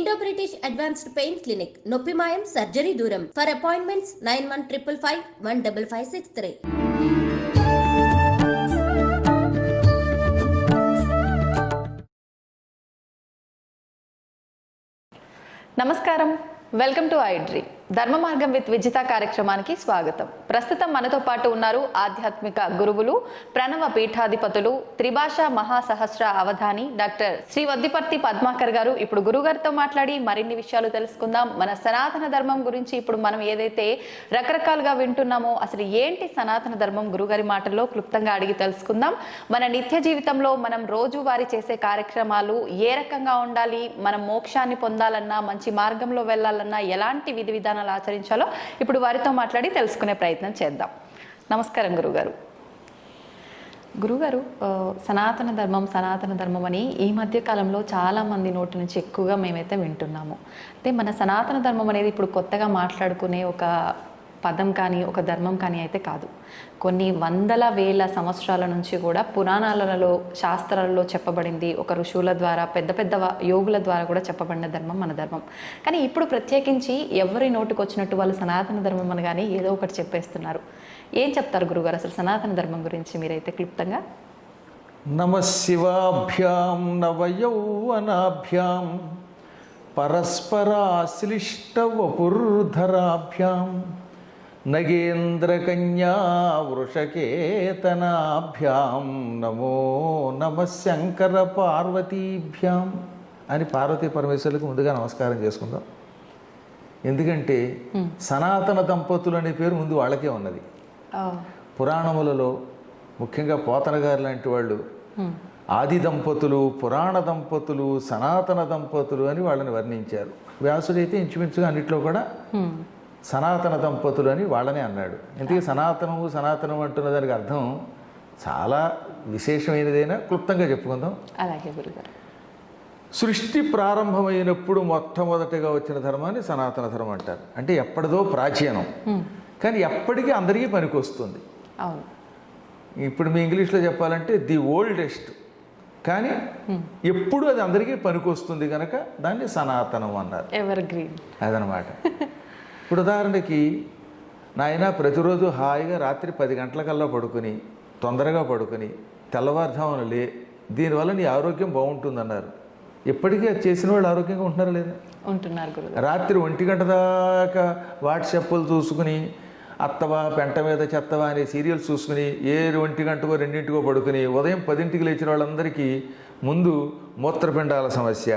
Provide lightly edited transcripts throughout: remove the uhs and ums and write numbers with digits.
Indo British advanced pain clinic, నొప్పిమాయం, surgery దూరం. For appointments 9155515563. నమస్కారం, వెల్కమ్ టు ఐడ్రీ. ధర్మ మార్గం విత్ విజిత కార్యక్రమానికి స్వాగతం. ప్రస్తుతం మనతో పాటు ఉన్నారు ఆధ్యాత్మిక గురువులు, ప్రణవ పీఠాధిపతులు, త్రిభాషా మహాసహస్ర అవధాని డాక్టర్ శ్రీ వద్దిపర్తి పద్మాకర్ గారు. ఇప్పుడు గురుగారితో మాట్లాడి మరిన్ని విషయాలు తెలుసుకుందాం. మన సనాతన ధర్మం గురించి ఇప్పుడు మనం ఏదైతే రకరకాలుగా వింటున్నామో అసలు ఏంటి సనాతన ధర్మం, గురుగారి మాటల్లో క్లుప్తంగా అడిగి తెలుసుకుందాం. మన నిత్య జీవితంలో మనం రోజువారీ చేసే కార్యక్రమాలు ఏ రకంగా ఉండాలి, మనం మోక్షాన్ని పొందాలన్నా, మంచి మార్గంలో వెళ్ళాలన్నా ఎలాంటి విధి విధానాలు ఆచరించాలో ఇప్పుడు వారితో మాట్లాడి తెలుసుకునే ప్రయత్నం చేద్దాం. నమస్కారం గురుగారు. గురుగారు, సనాతన ధర్మం అని ఈ మధ్య కాలంలో చాలా మంది నోటి నుంచి ఎక్కువగా మేమైతే వింటున్నాము. అంటే మన సనాతన ధర్మం అనేది ఇప్పుడు కొత్తగా మాట్లాడుకునే ఒక పదం కానీ ఒక ధర్మం కానీ అయితే కాదు. కొన్ని వందల వేల సంవత్సరాల నుంచి కూడా పురాణాలలో, శాస్త్రాలలో చెప్పబడింది. ఒక ఋషువుల ద్వారా, పెద్ద పెద్ద యోగుల ద్వారా కూడా చెప్పబడిన ధర్మం మన ధర్మం. కానీ ఇప్పుడు ప్రత్యేకించి ఎవరి నోటికి వచ్చినట్టు వాళ్ళు సనాతన ధర్మం అని కానీ ఏదో ఒకటి చెప్పేస్తున్నారు. ఏం చెప్తారు గురుగారు అసలు సనాతన ధర్మం గురించి మీరైతే క్లుప్తంగా? నమశివాభ్యాం నవయౌవనాభ్యాం పరస్పరాశ్లిష్ట వపుర్ధరాభ్యాం నగేంద్రకన్యా వృషకేతనాభ్యాం నమో నమ శంకర పార్వతీభ్యాం అని పార్వతీ పరమేశ్వరులకు ముందుగా నమస్కారం చేసుకుందాం. ఎందుకంటే సనాతన దంపతులు అనే పేరు ముందు వాళ్ళకే ఉన్నది. పురాణములలో ముఖ్యంగా పోతన గారు లాంటి వాళ్ళు ఆది దంపతులు, పురాణ దంపతులు, సనాతన దంపతులు అని వాళ్ళని వర్ణించారు. వ్యాసుడైతే ఇంచుమించుగా అన్నిట్లో కూడా సనాతన దంపతులు అని వాళ్ళనే అన్నాడు. ఇందుకే సనాతనం అంటున్న దానికి అర్థం చాలా విశేషమైనదైనా క్లుప్తంగా చెప్పుకుందాం. అలాగే గురుగారు. సృష్టి ప్రారంభమైనప్పుడు మొట్టమొదటిగా వచ్చిన ధర్మాన్ని సనాతన ధర్మం అంటారు. అంటే ఎప్పటిదో ప్రాచీనం, కానీ ఎప్పటికీ అందరికీ పనికొస్తుంది. అవును. ఇప్పుడు మీ ఇంగ్లీష్లో చెప్పాలంటే ది ఓల్డెస్ట్, కానీ ఎప్పుడు అది అందరికీ పనికొస్తుంది కనుక దాన్ని సనాతనం అన్నారు. ఎవర్ గ్రీన్ అదనమాట. ఇప్పుడు ఉదాహరణకి నాయన ప్రతిరోజు హాయిగా రాత్రి 10 గంటలకల్లా పడుకుని, తొందరగా పడుకుని తెల్లవారుజామున లే, దీనివల్ల నీ ఆరోగ్యం బాగుంటుందన్నారు. ఇప్పటికీ అది చేసిన వాళ్ళు ఆరోగ్యంగా ఉంటున్నారా లేదా? ఉంటున్నారు గురుగారు. రాత్రి 1 గంట దాకా వాట్సాప్లు చూసుకుని, అత్తవా పెంట మీద చెత్తవా అనే సీరియల్స్ చూసుకుని 1 గంటకో 2 పడుకుని ఉదయం 10 లేచిన వాళ్ళందరికీ ముందు మూత్రపిండాల సమస్య,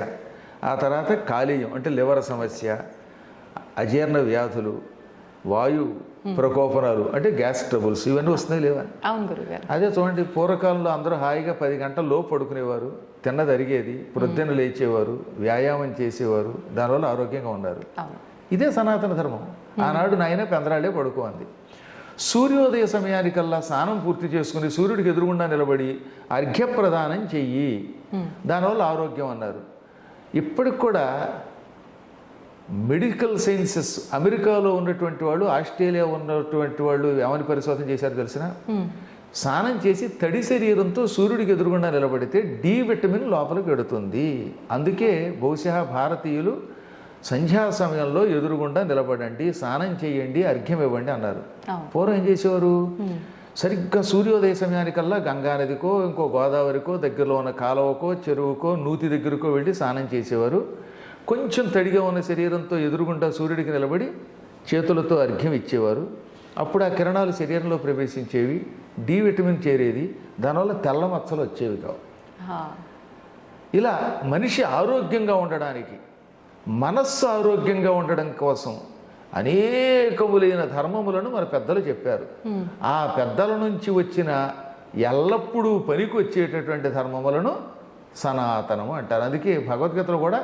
ఆ తర్వాత కాలేయం అంటే లివర్ సమస్య, అజీర్ణ వ్యాధులు, వాయు ప్రకోపనాలు అంటే గ్యాస్ ట్రబుల్స్, ఇవన్నీ వస్తున్నాయి లేవా? అవును గురుగారు. అదే చూడండి, పూర్వకాలంలో అందరూ హాయిగా 10 గంటల్లో పడుకునేవారు, తిన్నది అరిగేది, ప్రొద్దున లేచేవారు, వ్యాయామం చేసేవారు, దానివల్ల ఆరోగ్యంగా ఉన్నారు. ఇదే సనాతన ధర్మం. ఆనాడు నాయన పెందరాళ్ళే పడుకోంది. సూర్యోదయ సమయానికల్లా స్నానం పూర్తి చేసుకుని సూర్యుడికి ఎదురుగుండా నిలబడి అర్ఘ్యప్రదానం చెయ్యి, దానివల్ల ఆరోగ్యం అన్నారు. ఇప్పటికి కూడా మెడికల్ సైన్సెస్, అమెరికాలో ఉన్నటువంటి వాళ్ళు, ఆస్ట్రేలియా ఉన్నటువంటి వాళ్ళు ఏమని పరిశోధన చేశారు తెలిసిన? స్నానం చేసి తడి శరీరంతో సూర్యుడికి ఎదురుగుండా నిలబడితే డి విటమిన్ లోపలికి వెడుతుంది. అందుకే బహుశా భారతీయులు సంధ్యా సమయంలో ఎదురుగుండా నిలబడండి, స్నానం చేయండి, అర్ఘ్యం ఇవ్వండి అన్నారు. పూర్వం ఏం చేసేవారు? సరిగ్గా సూర్యోదయ సమయానికల్లా గంగానదికో, ఇంకో గోదావరికో, దగ్గరలో ఉన్న కాలువకో, చెరువుకో, నూతి దగ్గరకో వెళ్ళి స్నానం చేసేవారు. కొంచెం తడిగా ఉన్న శరీరంతో ఎదురుగుండా సూర్యుడికి నిలబడి చేతులతో అర్ఘ్యం ఇచ్చేవారు. అప్పుడు ఆ కిరణాలు శరీరంలో ప్రవేశించేవి, డి విటమిన్ చేరేది, దానివల్ల తెల్ల మచ్చలు వచ్చేవి కావు. ఇలా మనిషి ఆరోగ్యంగా ఉండడానికి, మనస్సు ఆరోగ్యంగా ఉండడం కోసం అనేకములైన ధర్మములను మన పెద్దలు చెప్పారు. ఆ పెద్దల నుంచి వచ్చిన ఎల్లప్పుడూ పనికి వచ్చేటటువంటి ధర్మములను సనాతనము అంటారు. అందుకే భగవద్గీతలో కూడా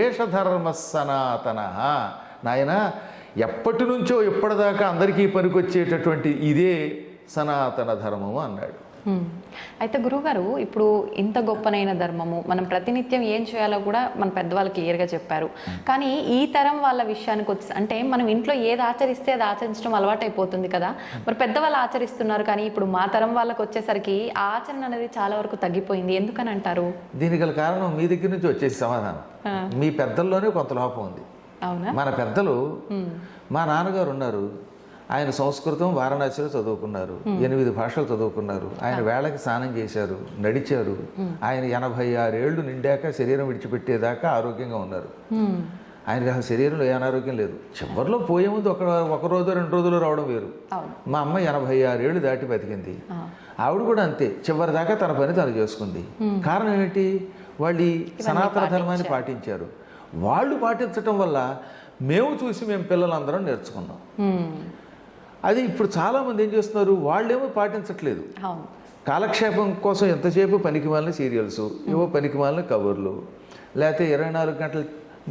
ఏష ధర్మ సనాతన, నాయన ఎప్పటి నుంచో ఇప్పటిదాకా అందరికీ పనికొచ్చేటటువంటి ఇదే సనాతన ధర్మము అన్నాడు. అయితే గురువుగారు, ఇప్పుడు ఇంత గొప్పనైన ధర్మము మనం ప్రతినిత్యం ఏం చేయాలో కూడా మన పెద్దవాళ్ళు క్లియర్గా చెప్పారు. కానీ ఈ తరం వాళ్ళ విషయానికి వచ్చి అంటే మనం ఇంట్లో ఏది ఆచరిస్తే అది ఆచరించడం అలవాటు అయిపోతుంది కదా. మరి పెద్దవాళ్ళు ఆచరిస్తున్నారు, కానీ ఇప్పుడు మా తరం వాళ్ళకి వచ్చేసరికి ఆ ఆచరణ అనేది చాలా వరకు తగ్గిపోయింది. ఎందుకని అంటారు? దీనికి గల కారణం మీ దగ్గర నుంచి వచ్చేసి సమాధానం. మీ పెద్దల్లోనే కొంత లోపం ఉంది. అవునా? మన పెద్దలు, మా నాన్నగారు ఉన్నారు, ఆయన సంస్కృతం వారణాసిలో చదువుకున్నారు, 8 భాషలు చదువుకున్నారు, ఆయన వేళకి స్నానం చేశారు, నడిచారు. ఆయన 86 ఏళ్ళు నిండాక శరీరం విడిచిపెట్టేదాకా ఆరోగ్యంగా ఉన్నారు. ఆయనకి అసలు శరీరంలో ఏ అనారోగ్యం లేదు. చివరిలో పోయే ముందు ఒక రోజు 2 రోజులు రావడం వేరు. మా అమ్మ 86 ఏళ్ళు దాటి బతికింది. ఆవిడ కూడా అంతే, చివరి దాకా తన పని తను చేసుకుంది. కారణం ఏమిటి? వాళ్ళు ఈ సనాతన ధర్మాన్ని పాటించారు. వాళ్ళు పాటించటం వల్ల మేము చూసి మేము పిల్లలందరం నేర్చుకున్నాం. అది ఇప్పుడు చాలామంది ఏం చేస్తున్నారు, వాళ్ళేమో పాటించట్లేదు. కాలక్షేపం కోసం ఎంతసేపు పనికిమాలిన సీరియల్స్, ఏవో పనికిమాలిన కబుర్లు, లేకపోతే 24 గంటల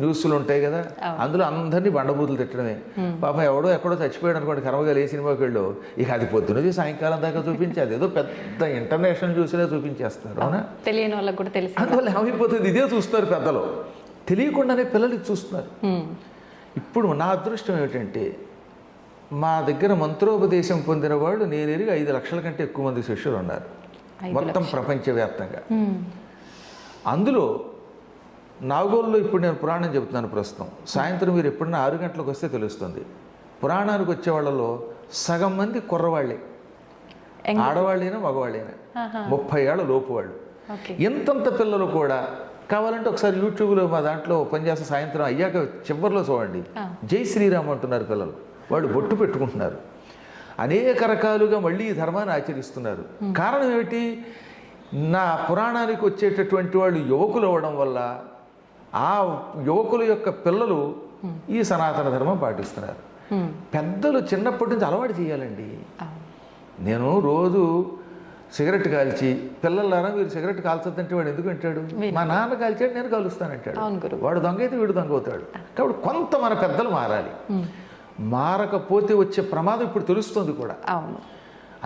న్యూస్లు ఉంటాయి కదా, అందులో అందరినీ బండబూతులు తిట్టడమే. పాపం ఎవడో ఎక్కడో చచ్చిపోయాడు అనుకోండి, కర్మగాలి ఏ సినిమాకి వెళ్ళో, ఇక అది పొద్దునది సాయంకాలం దాకా చూపించి అదేదో పెద్ద ఇంటర్నేషనల్ చూసినా చూపించేస్తారు. అవునా? తెలియని వాళ్ళకి కూడా తెలిసి అందువల్ల ఏమైపోతుంది, ఇదే చూస్తారు పెద్దలు, తెలియకుండానే పిల్లలకి చూస్తున్నారు. ఇప్పుడు నా అదృష్టం ఏమిటంటే, మా దగ్గర మంత్రోపదేశం పొందిన వాళ్ళు నేను ఎరిగి 5 లక్షల కంటే ఎక్కువ మంది శిష్యులు ఉన్నారు మొత్తం ప్రపంచవ్యాప్తంగా. అందులో నాగోల్లో ఇప్పుడు నేను పురాణం చెబుతున్నాను ప్రస్తుతం. సాయంత్రం మీరు ఎప్పుడైనా 6 గంటలకు వస్తే తెలుస్తుంది. పురాణానికి వచ్చే వాళ్ళలో సగం మంది కుర్రవాళ్ళే, ఆడవాళ్ళైనా మగవాళ్ళైనా, 30 ఏళ్ల లోపు వాళ్ళు. ఎంతంత పిల్లలు కూడా కావాలంటే ఒకసారి యూట్యూబ్లో మా దాంట్లో ఉపన్యాసం సాయంత్రం అయ్యాక చివరిలో చూడండి. జై శ్రీరామ్ అంటున్నారు పిల్లలు, వాళ్ళు బొట్టు పెట్టుకుంటున్నారు, అనేక రకాలుగా మళ్ళీ ఈ ధర్మాన్ని ఆచరిస్తున్నారు. కారణం ఏమిటి? నా పురాణానికి వచ్చేటటువంటి వాళ్ళు యువకులు అవ్వడం వల్ల ఆ యువకుల యొక్క పిల్లలు ఈ సనాతన ధర్మం పాటిస్తున్నారు. పెద్దలు చిన్నప్పటి నుంచి అలవాటు చేయాలండి. నేను రోజు సిగరెట్ కాల్చి, పిల్లలారా మీరు సిగరెట్ కాల్చొద్దంటే వాడు ఎందుకు అంటాడు? మా నాన్న కాల్చాడు, నేను కాలుస్తానంటాడు. వాడు దొంగ అయితే వీడు దొంగ అవుతాడు. కాబట్టి కొంత మన పెద్దలు మారాలి. మారకపోతే వచ్చే ప్రమాదం ఇప్పుడు తెలుస్తుంది కూడా.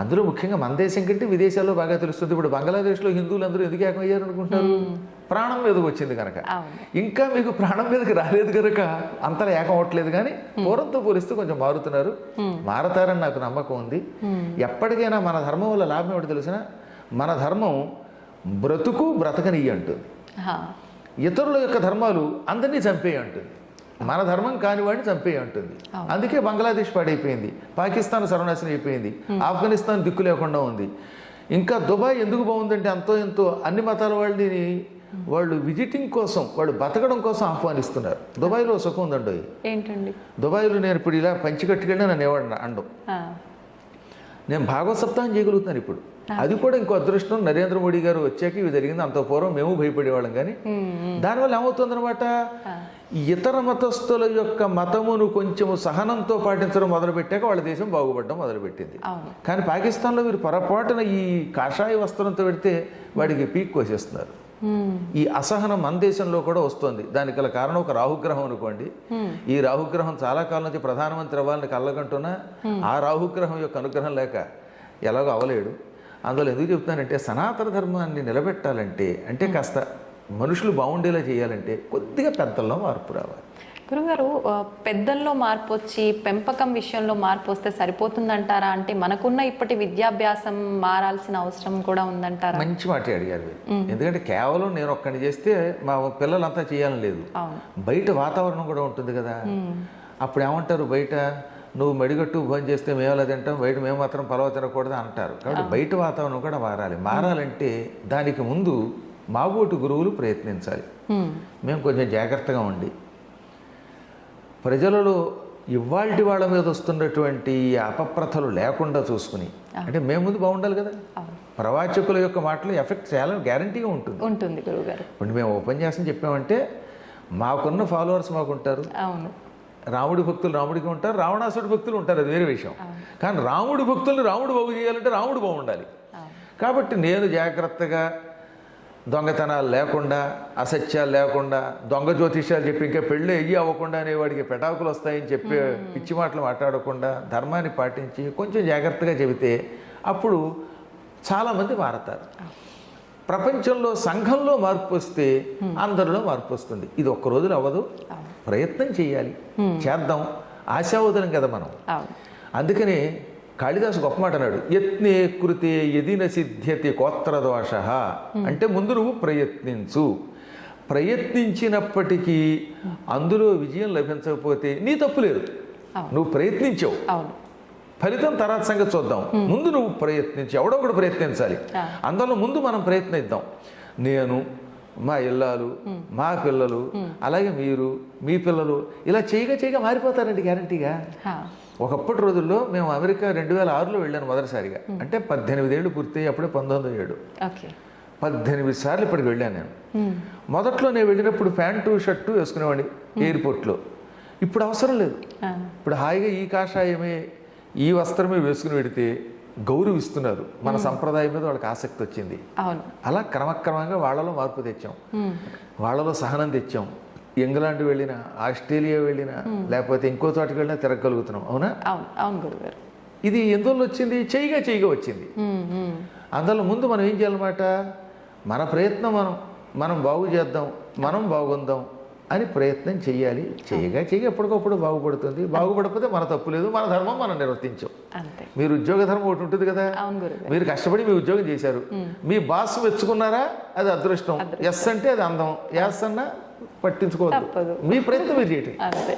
అందులో ముఖ్యంగా మన దేశం కంటే విదేశాల్లో బాగా తెలుస్తుంది. ఇప్పుడు బంగ్లాదేశ్లో హిందువులు అందరూ ఎందుకు ఏకమయ్యారు అనుకుంటారు? ప్రాణం మీదకి వచ్చింది కనుక. ఇంకా మీకు ప్రాణం మీదకి రాలేదు కనుక అంతలా ఏకం అవ్వట్లేదు. కానీ పూర్వంతో పోలిస్తే కొంచెం మారుతున్నారు, మారతారని నాకు నమ్మకం ఉంది. ఎప్పటికైనా మన ధర్మం వల్ల లాభం ఏమిటి తెలిసిన, మన ధర్మం బ్రతకనియ్యి అంటుంది. ఇతరుల యొక్క ధర్మాలు అందరినీ చంపేయి అంటుంది. మన ధర్మం కానివాడిని చంపేయి అంటుంది. అందుకే బంగ్లాదేశ్ పాడైపోయింది, పాకిస్తాన్ సర్వనాశనం అయిపోయింది, ఆఫ్ఘనిస్తాన్ దిక్కు లేకుండా ఉంది. ఇంకా దుబాయ్ ఎందుకు బాగుందంటే అంతో ఎంతో అన్ని మతాల వాళ్ళని వాళ్ళు విజిటింగ్ కోసం, వాళ్ళు బతకడం కోసం ఆహ్వానిస్తున్నారు. దుబాయ్లో సుఖం ఉందండి. ఏంటండి దుబాయ్లో నేను ఇప్పుడు ఇలా పంచికట్టుకెళ్ళి నన్ను ఎవడు అండం, నేను భాగవత సప్తాహం చేయగలుగుతున్నాను ఇప్పుడు. అది కూడా ఇంకో అదృష్టం. నరేంద్ర మోడీ గారు వచ్చాక ఇవి జరిగింది. అంత పూర్వం మేము భయపడేవాళ్ళం. కానీ దానివల్ల ఏమవుతుందన్నమాట, ఇతర మతస్థుల యొక్క మతమును కొంచెము సహనంతో పాటించడం మొదలుపెట్టాక వాళ్ళ దేశం బాగుపడడం మొదలుపెట్టింది. కానీ పాకిస్తాన్లో మీరు పొరపాటున ఈ కాషాయ వస్త్రంతో పెడితే వాడికి పీక్ కోసేస్తున్నారు. ఈ అసహనం మన దేశంలో కూడా వస్తుంది. దానికి గల కారణం ఒక రాహుగ్రహం అనుకోండి. ఈ రాహుగ్రహం చాలా కాలం నుంచి ప్రధానమంత్రి అవ్వాలని కళ్ళకంటున్నా ఆ రాహుగ్రహం యొక్క అనుగ్రహం లేక ఎలాగో అవలేడు. అందులో ఎందుకు చెప్తున్నానంటే, సనాతన ధర్మాన్ని నిలబెట్టాలంటే, అంటే కాస్త మనుషులు బాగుండేలా చేయాలంటే కొద్దిగా పెద్దల్లో మార్పు రావాలి. గురుగారు, పెద్దల్లో మార్పు వచ్చి పెంపకం విషయంలో మార్పు వస్తే సరిపోతుందంటారా? అంటే మనకున్న ఇప్పటి విద్యాభ్యాసం మారాల్సిన అవసరం కూడా ఉందంటారా? మంచి మాట అడిగారు. ఎందుకంటే కేవలం నేను ఒక్కడిని చేస్తే మా పిల్లలంతా చేయాలని లేదు. బయట వాతావరణం కూడా ఉంటుంది కదా. అప్పుడు ఏమంటారు, బయట నువ్వు మెడిగట్టు భోజనం చేస్తే మేము అలా తింటాం, బయట మేము మాత్రం పలవ తినకూడదు అంటారు. కాబట్టి బయట వాతావరణం కూడా మారాలి. మారాలంటే దానికి ముందు మాబోటి గురువులు ప్రయత్నించాలి. మేము కొంచెం జాగ్రత్తగా ఉండి ప్రజలలో ఇవాల్టి వాళ్ళ మీద వస్తున్నటువంటి అపప్రథలు లేకుండా చూసుకుని, అంటే మేము ముందు బాగుండాలి కదా. ప్రవాచకుల యొక్క మాటలు ఎఫెక్ట్ చాలా గ్యారంటీగా ఉంటుంది గురువుగారు. ఇప్పుడు మేము ఉపన్యాసం చెప్పామంటే మాకున్న ఫాలోవర్స్ మాకుంటారు. రాముడి భక్తులు రాముడికి ఉంటారు, రావణాసుడి భక్తులు ఉంటారు, అది వేరే విషయం. కానీ రాముడి భక్తుల్ని రాముడు బాగు చేయాలంటే రాముడు బాగుండాలి. కాబట్టి నేను జాగ్రత్తగా దొంగతనాలు లేకుండా, అసత్యాలు లేకుండా, దొంగ జ్యోతిష్యాలు చెప్పి ఇంకా పెళ్ళి అయ్యి అవ్వకుండా అనేవాడికి పెటాకులు వస్తాయని చెప్పి పిచ్చి మాటలు మాట్లాడకుండా ధర్మాన్ని పాటించి కొంచెం జాగ్రత్తగా చెబితే అప్పుడు చాలామంది మారతారు. ప్రపంచంలో సంఘంలో మార్పు వస్తే అందరిలో మార్పు వస్తుంది. ఇది ఒక్క రోజులో అవ్వదు, ప్రయత్నం చేయాలి, చేద్దాం. ఆశావదనం కదా మనం. అందుకనే కాళిదాసు గొప్ప మాట అన్నాడు, యత్నే కృతే యదిన సిద్ధ్యతి కోత్రదోష. అంటే ముందు నువ్వు ప్రయత్నించు, ప్రయత్నించినప్పటికీ అందులో విజయం లభించకపోతే నీ తప్పు లేదు, నువ్వు ప్రయత్నించావు. ఫలితం తర్వాత సంగతి చూద్దాం, ముందు నువ్వు ప్రయత్నించి, ఎవడో ఒకడు ప్రయత్నించాలి. అందులో ముందు మనం ప్రయత్నిద్దాం. నేను, మా ఇల్లాలు, మా పిల్లలు, అలాగే మీరు, మీ పిల్లలు ఇలా చేయగా మారిపోతారండి గ్యారంటీగా. ఒకప్పటి రోజుల్లో మేము అమెరికా 2006లో వెళ్ళాను మొదటిసారిగా. అంటే 18 ఏళ్ళు పూర్తయి, అప్పుడే 1907. 18 సార్లు ఇప్పటికి వెళ్ళాను నేను. మొదట్లో నేను వెళ్ళినప్పుడు ప్యాంటు షర్టు వేసుకునేవాడిని ఎయిర్పోర్ట్లో. ఇప్పుడు అవసరం లేదు. ఇప్పుడు హాయిగా ఈ కాషాయమే, ఈ వస్త్రమే వేసుకుని పెడితే గౌరవిస్తున్నారు. మన సంప్రదాయం మీద వాళ్ళకి ఆసక్తి వచ్చింది. అలా క్రమక్రమంగా వాళ్ళలో మార్పు తెచ్చాం, వాళ్ళలో సహనం తెచ్చాం. ఇంగ్లాండ్ వెళ్ళినా, ఆస్ట్రేలియా వెళ్ళినా, లేకపోతే ఇంకో చోటకి వెళ్ళినా తిరగలుగుతున్నాం. అవునా? అవును గురుగారు. ఇది ఎందువల్ల వచ్చింది? చేయగా వచ్చింది. అందులో ముందు మనం ఏం చేయాలన్నమాట, మన ప్రయత్నం మనం బాగు చేద్దాం, మనం బాగుందాం అని ప్రయత్నం చెయ్యాలి. చేయగా ఎప్పటికప్పుడు బాగుపడుతుంది. బాగుపడకపోతే మన తప్పు లేదు, మన ధర్మం మనం నిర్వర్తించాం. మీరు ఉద్యోగ ధర్మం ఒకటి ఉంటుంది కదా, మీరు కష్టపడి మీ ఉద్యోగం చేశారు, మీ బాస్ మెచ్చుకున్నారా, అది అదృష్టం. ఎస్ అంటే అది అందం, ఎస్ అన్నా పట్టించుకోవద్దు, మీ ప్రయత్నం మీరు చేయటం. అంతే.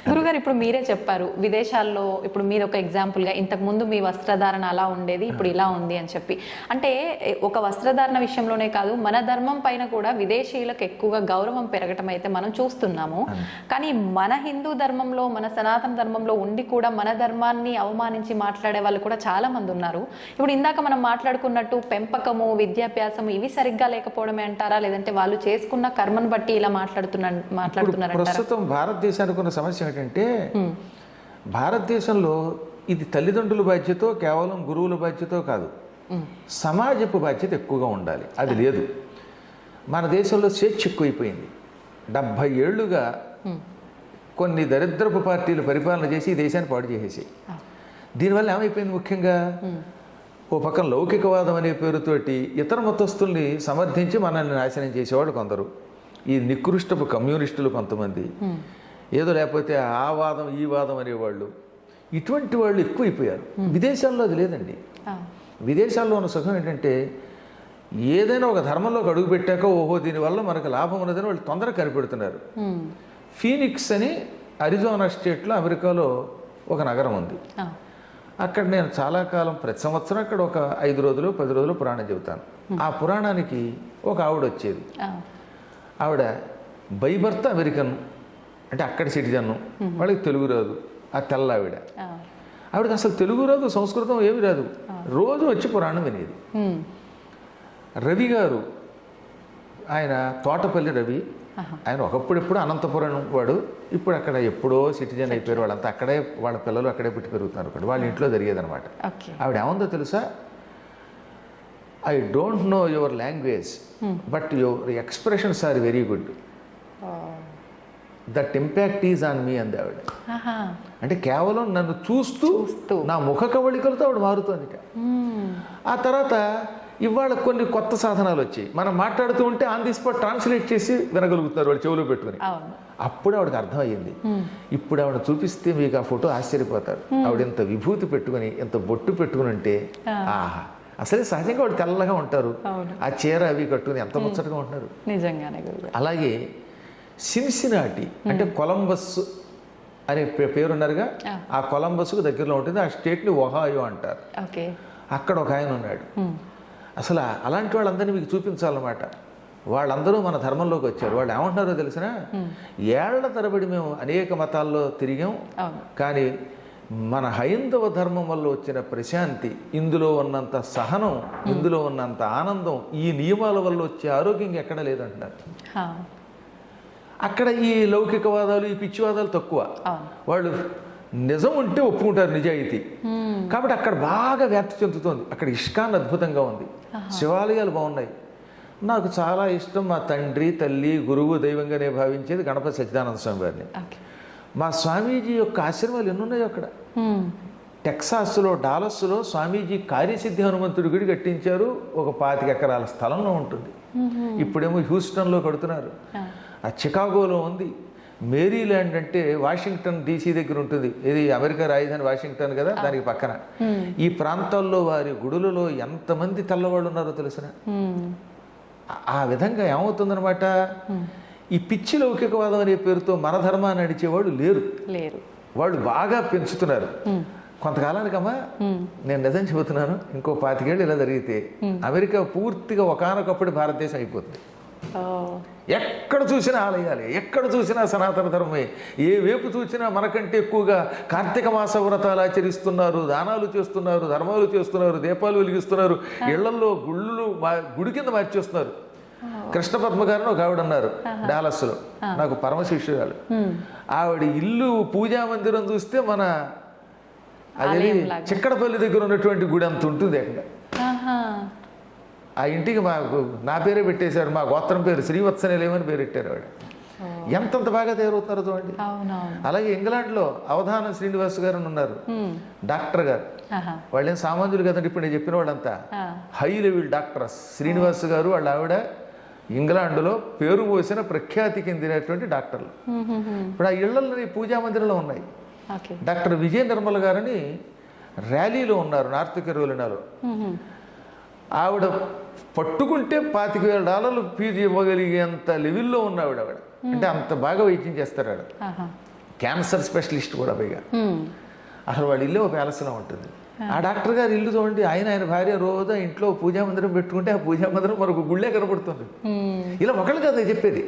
గురుగారు, ఇప్పుడు మీరే చెప్పారు విదేశాల్లో, ఇప్పుడు మీరు ఒక ఎగ్జాంపుల్గా ఇంతకు ముందు మీ వస్త్రధారణ అలా ఉండేది, ఇప్పుడు ఇలా ఉంది అని చెప్పి. అంటే ఒక వస్త్రధారణ విషయంలోనే కాదు, మన ధర్మం పైన కూడా విదేశీయులకు ఎక్కువగా గౌరవం పెరగటం అయితే మనం చూస్తున్నాము. కానీ మన హిందూ ధర్మంలో, మన సనాతన ధర్మంలో ఉండి కూడా మన ధర్మాన్ని అవమానించి మాట్లాడే వాళ్ళు కూడా చాలా మంది ఉన్నారు. ఇప్పుడు ఇందాక మనం మాట్లాడుకున్నట్టు పెంపకము, విద్యాభ్యాసము ఇవి సరిగ్గా లేకపోవడమే అంటారా, లేదంటే వాళ్ళు చేసుకున్న కర్మను బట్టి ఇలా మాట్లాడుతున్నారు? ప్రస్తుతం భారతదేశానికి ఉన్న సమస్య ఏంటంటే, భారతదేశంలో ఇది తల్లిదండ్రుల బాధ్యత, కేవలం గురువుల బాధ్యత కాదు, సమాజపు బాధ్యత ఎక్కువగా ఉండాలి. అది లేదు. మన దేశంలో స్వేచ్ఛ ఎక్కువైపోయింది. 70 ఏళ్లుగా కొన్ని దరిద్రపు పార్టీలు పరిపాలన చేసి ఈ దేశాన్ని పాడు చేసేసి, దీనివల్ల ఏమైపోయింది? ముఖ్యంగా ఓ పక్కన లౌకికవాదం అనే పేరుతోటి ఇతర మతస్థుల్ని సమర్థించి మనల్ని నాశనం చేసేవాళ్ళు కొందరు, ఈ నికృష్టపు కమ్యూనిస్టులు కొంతమంది, ఏదో లేకపోతే ఆ వాదం ఈ వాదం అనేవాళ్ళు, ఇటువంటి వాళ్ళు ఎక్కువైపోయారు. విదేశాల్లో అది లేదండి. విదేశాల్లో ఉన్న సుఖం ఏంటంటే, ఏదైనా ఒక ధర్మంలోకి అడుగు పెట్టాక ఓహో దీనివల్ల మనకు లాభం ఉన్నదని వాళ్ళు తొందరగా కనిపెడుతున్నారు. ఫీనిక్స్ అని అరిజోనా స్టేట్లో అమెరికాలో ఒక నగరం ఉంది. అక్కడ నేను చాలా కాలం, ప్రతి సంవత్సరం అక్కడ ఒక 5 రోజులు 10 రోజులు పురాణం చెబుతాను. ఆ పురాణానికి ఒక ఆవిడ వచ్చేది. ఆవిడ బైబర్త్ అమెరికన్, అంటే అక్కడ సిటిజన్, వాళ్ళకి తెలుగు రాదు. ఆ తెల్ల ఆవిడకి అసలు తెలుగు రాదు, సంస్కృతం ఏమి రాదు, రోజు వచ్చి పురాణం వినేది. రవి గారు, ఆయన తోటపల్లి రవి, ఆయన ఒకప్పుడెప్పుడు అనంతపురం వాడు, ఇప్పుడు అక్కడ ఎప్పుడో సిటిజన్ అయిపోయారు. వాళ్ళంతా అక్కడే, వాళ్ళ పిల్లలు అక్కడే పుట్టి పెరుగుతున్నారు. అక్కడ వాళ్ళ ఇంట్లో జరిగేదనమాట. ఆవిడ ఏముందో తెలుసా, I don't know your language but your expressions are very good, that impact is on me అంది ఆవిడ. అంటే కేవలం నన్ను చూస్తూ నా ముఖ కవళికలతో ఆవిడ మారుతుంది. ఆ తర్వాత ఇవాళ కొన్ని కొత్త సాధనాలు వచ్చాయి, మనం మాట్లాడుతూ ఉంటే ఆన్ ది స్పాట్ ట్రాన్స్లేట్ చేసి వినగలుగుతున్నారు వాళ్ళు చెవులో పెట్టుకుని. అప్పుడు ఆవిడకి అర్థమయ్యింది. ఇప్పుడు ఆవిడ చూపిస్తే మీకు ఆ ఫోటో ఆశ్చర్యపోతారు. ఆవిడ ఎంత విభూతి పెట్టుకుని, ఎంత బొట్టు పెట్టుకుని ఉంటే, ఆహా, అసలే సహజంగా వాడు తెల్లగా ఉంటారు, ఆ చీర అవి కట్టుకుని ఎంత ముచ్చటగా ఉంటున్నారు నిజంగానే. అలాగే సిన్సినాటి అంటే కొలంబస్ అనే పేరున్నారుగా, ఆ కొలంబస్కు దగ్గరలో ఉంటుంది. ఆ స్టేట్ని ఒహాయో అంటారు. అక్కడ ఒక ఆయన ఉన్నాడు. అసలు అలాంటి వాళ్ళందరినీ మీకు చూపించాలన్నమాట. వాళ్ళందరూ మన ధర్మంలోకి వచ్చారు. వాళ్ళు ఏమంటున్నారో తెలిసిన, ఏళ్ల తరబడి మేము అనేక మతాల్లో తిరిగాం, కానీ మన హైందవ ధర్మం వల్ల వచ్చిన ప్రశాంతి, ఇందులో ఉన్నంత సహనం, ఇందులో ఉన్నంత ఆనందం, ఈ నియమాల వల్ల వచ్చే ఆరోగ్యం ఎక్కడ లేదంటున్నారు. అక్కడ ఈ లౌకికవాదాలు, ఈ పిచ్చివాదాలు తక్కువ. వాళ్ళు నిజం ఉంటే ఒప్పుకుంటారు, నిజాయితీ. కాబట్టి అక్కడ బాగా వ్యాప్తి చెందుతోంది. అక్కడ ఇష్కాన్ అద్భుతంగా ఉంది, శివాలయాలు బాగున్నాయి. నాకు చాలా ఇష్టం, మా తండ్రి, తల్లి, గురువు, దైవంగానే భావించేది గణపతి సచ్చిదానంద స్వామి వారిని. మా స్వామీజీ యొక్క ఆశ్రమాలు ఎన్నున్నాయో అక్కడ. టెక్సాస్లో డాలస్లో స్వామీజీ కార్యసిద్ధి హనుమంతుడి గుడి కట్టించారు. ఒక 25 ఎకరాల స్థలంలో ఉంటుంది. ఇప్పుడేమో హ్యూస్టన్లో కడుతున్నారు. ఆ చికాగోలో ఉంది. మేరీల్యాండ్ అంటే వాషింగ్టన్ DC దగ్గర ఉంటుంది. ఇది అమెరికా రాజధాని వాషింగ్టన్ కదా, దానికి పక్కన. ఈ ప్రాంతాల్లో వారి గుడులలో ఎంతమంది తెల్లవాళ్ళు ఉన్నారో తెలిసిన. ఆ విధంగా ఏమవుతుందనమాట, ఈ పిచ్చి లౌకికవాదం అనే పేరుతో మన ధర్మాన్ని నడిచేవాళ్ళు లేరు. వాళ్ళు బాగా పెంచుతున్నారు. కొంతకాలానికమ్మా నేను నిజం చెబుతున్నాను, ఇంకో 25 ఏళ్ళు ఇలా జరిగితే అమెరికా పూర్తిగా ఒకానొకప్పుడు భారతదేశం అయిపోతుంది. ఎక్కడ చూసినా ఆలయాలే, ఎక్కడ చూసినా సనాతన ధర్మమే. ఏ వైపు చూసినా మనకంటే ఎక్కువగా కార్తీక మాస వ్రతాలు ఆచరిస్తున్నారు, దానాలు చేస్తున్నారు, ధర్మాలు చేస్తున్నారు, దీపాలు వెలిగిస్తున్నారు, ఇళ్లలో గుడి కింద మార్చేస్తున్నారు. కృష్ణ పద్మ గారిని ఒక ఆవిడ ఉన్నారు డాలస్లో, నాకు పరమ శిష్యురాలు. ఆవిడ ఇల్లు పూజా మందిరం చూస్తే మన అది చిక్కడపల్లి దగ్గర ఉన్నటువంటి గుడి అంత ఉంటుంది అక్కడ. ఆ ఇంటికి నా పేరే పెట్టేశారు, మా గోత్రం పేరు శ్రీవత్సనేలేమని పేరు పెట్టారు ఆవిడ. ఎంతంత బాగా తయారవుతున్నారో చూడండి. అలాగే ఇంగ్లాండ్లో అవధానం శ్రీనివాస్ గారు ఉన్నారు, డాక్టర్ గారు. వాళ్ళేం సామాన్యులు కదండి, ఇప్పుడు నేను చెప్పిన వాళ్ళంతా హై లెవెల్ డాక్టర్స్. శ్రీనివాస్ గారు వాళ్ళ ఆవిడ ఇంగ్లాండ్లో పేరు పోసిన ప్రఖ్యాతి చెందినటువంటి డాక్టర్లు. ఇప్పుడు ఆ ఇళ్లలో పూజా మందిరంలో ఉన్నాయి. డాక్టర్ విజయ నిర్మల గారని ర్యాలీలో ఉన్నారు నార్త్ కెరోలినాలో. ఆవిడ పట్టుకుంటే $25,000 ఫీజు ఇవ్వగలిగేంత లెవెల్లో ఉన్న ఆవిడ. అంటే అంత బాగా వైద్యం చేస్తారు ఆవిడ. క్యాన్సర్ స్పెషలిస్ట్ కూడా పైగా. అసలు వాళ్ళ ఇల్లు ఒక ప్యాలెస్లో ఉంటుంది. ఆ డాక్టర్ గారు ఇల్లు చూడండి, ఆయన భార్య రోజు ఇంట్లో పూజా మందిరం పెట్టుకుంటే ఆ పూజా మందిరం మరొక గుళ్ళే కనబడుతుంది. ఇలా ఒకళ్ళు కదా చెప్పేది.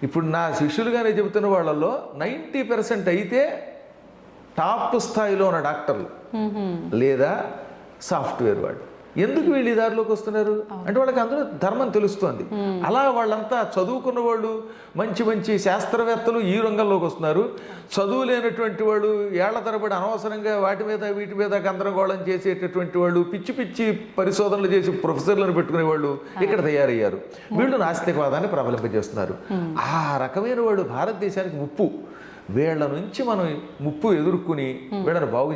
ఇప్పుడు నా శిష్యులుగానే చెబుతున్న వాళ్ళల్లో 90% అయితే టాప్ స్థాయిలో ఉన్న డాక్టర్లు లేదా సాఫ్ట్వేర్ వాళ్ళు. ఎందుకు వీళ్ళు ఈ దారిలోకి వస్తున్నారు అంటే వాళ్ళకి అందులో ధర్మం తెలుస్తోంది. అలా వాళ్ళంతా చదువుకున్న వాళ్ళు, మంచి మంచి శాస్త్రవేత్తలు ఈ రంగంలోకి వస్తున్నారు. చదువు లేనటువంటి వాళ్ళు, ఏళ్ల తరబడి అనవసరంగా వాటి మీద వీటి మీద గందరగోళం చేసేటటువంటి వాళ్ళు, పిచ్చి పిచ్చి పరిశోధనలు చేసి ప్రొఫెసర్లను పెట్టుకునే వాళ్ళు ఇక్కడ తయారయ్యారు. వీళ్ళు నాస్తికవాదాన్ని ప్రబలింపజేస్తున్నారు. ఆ రకమైన వాళ్ళు భారతదేశానికి ముప్పు. వీళ్ళ నుంచి మనం ముప్పు ఎదుర్కొని వీళ్ళని బాగు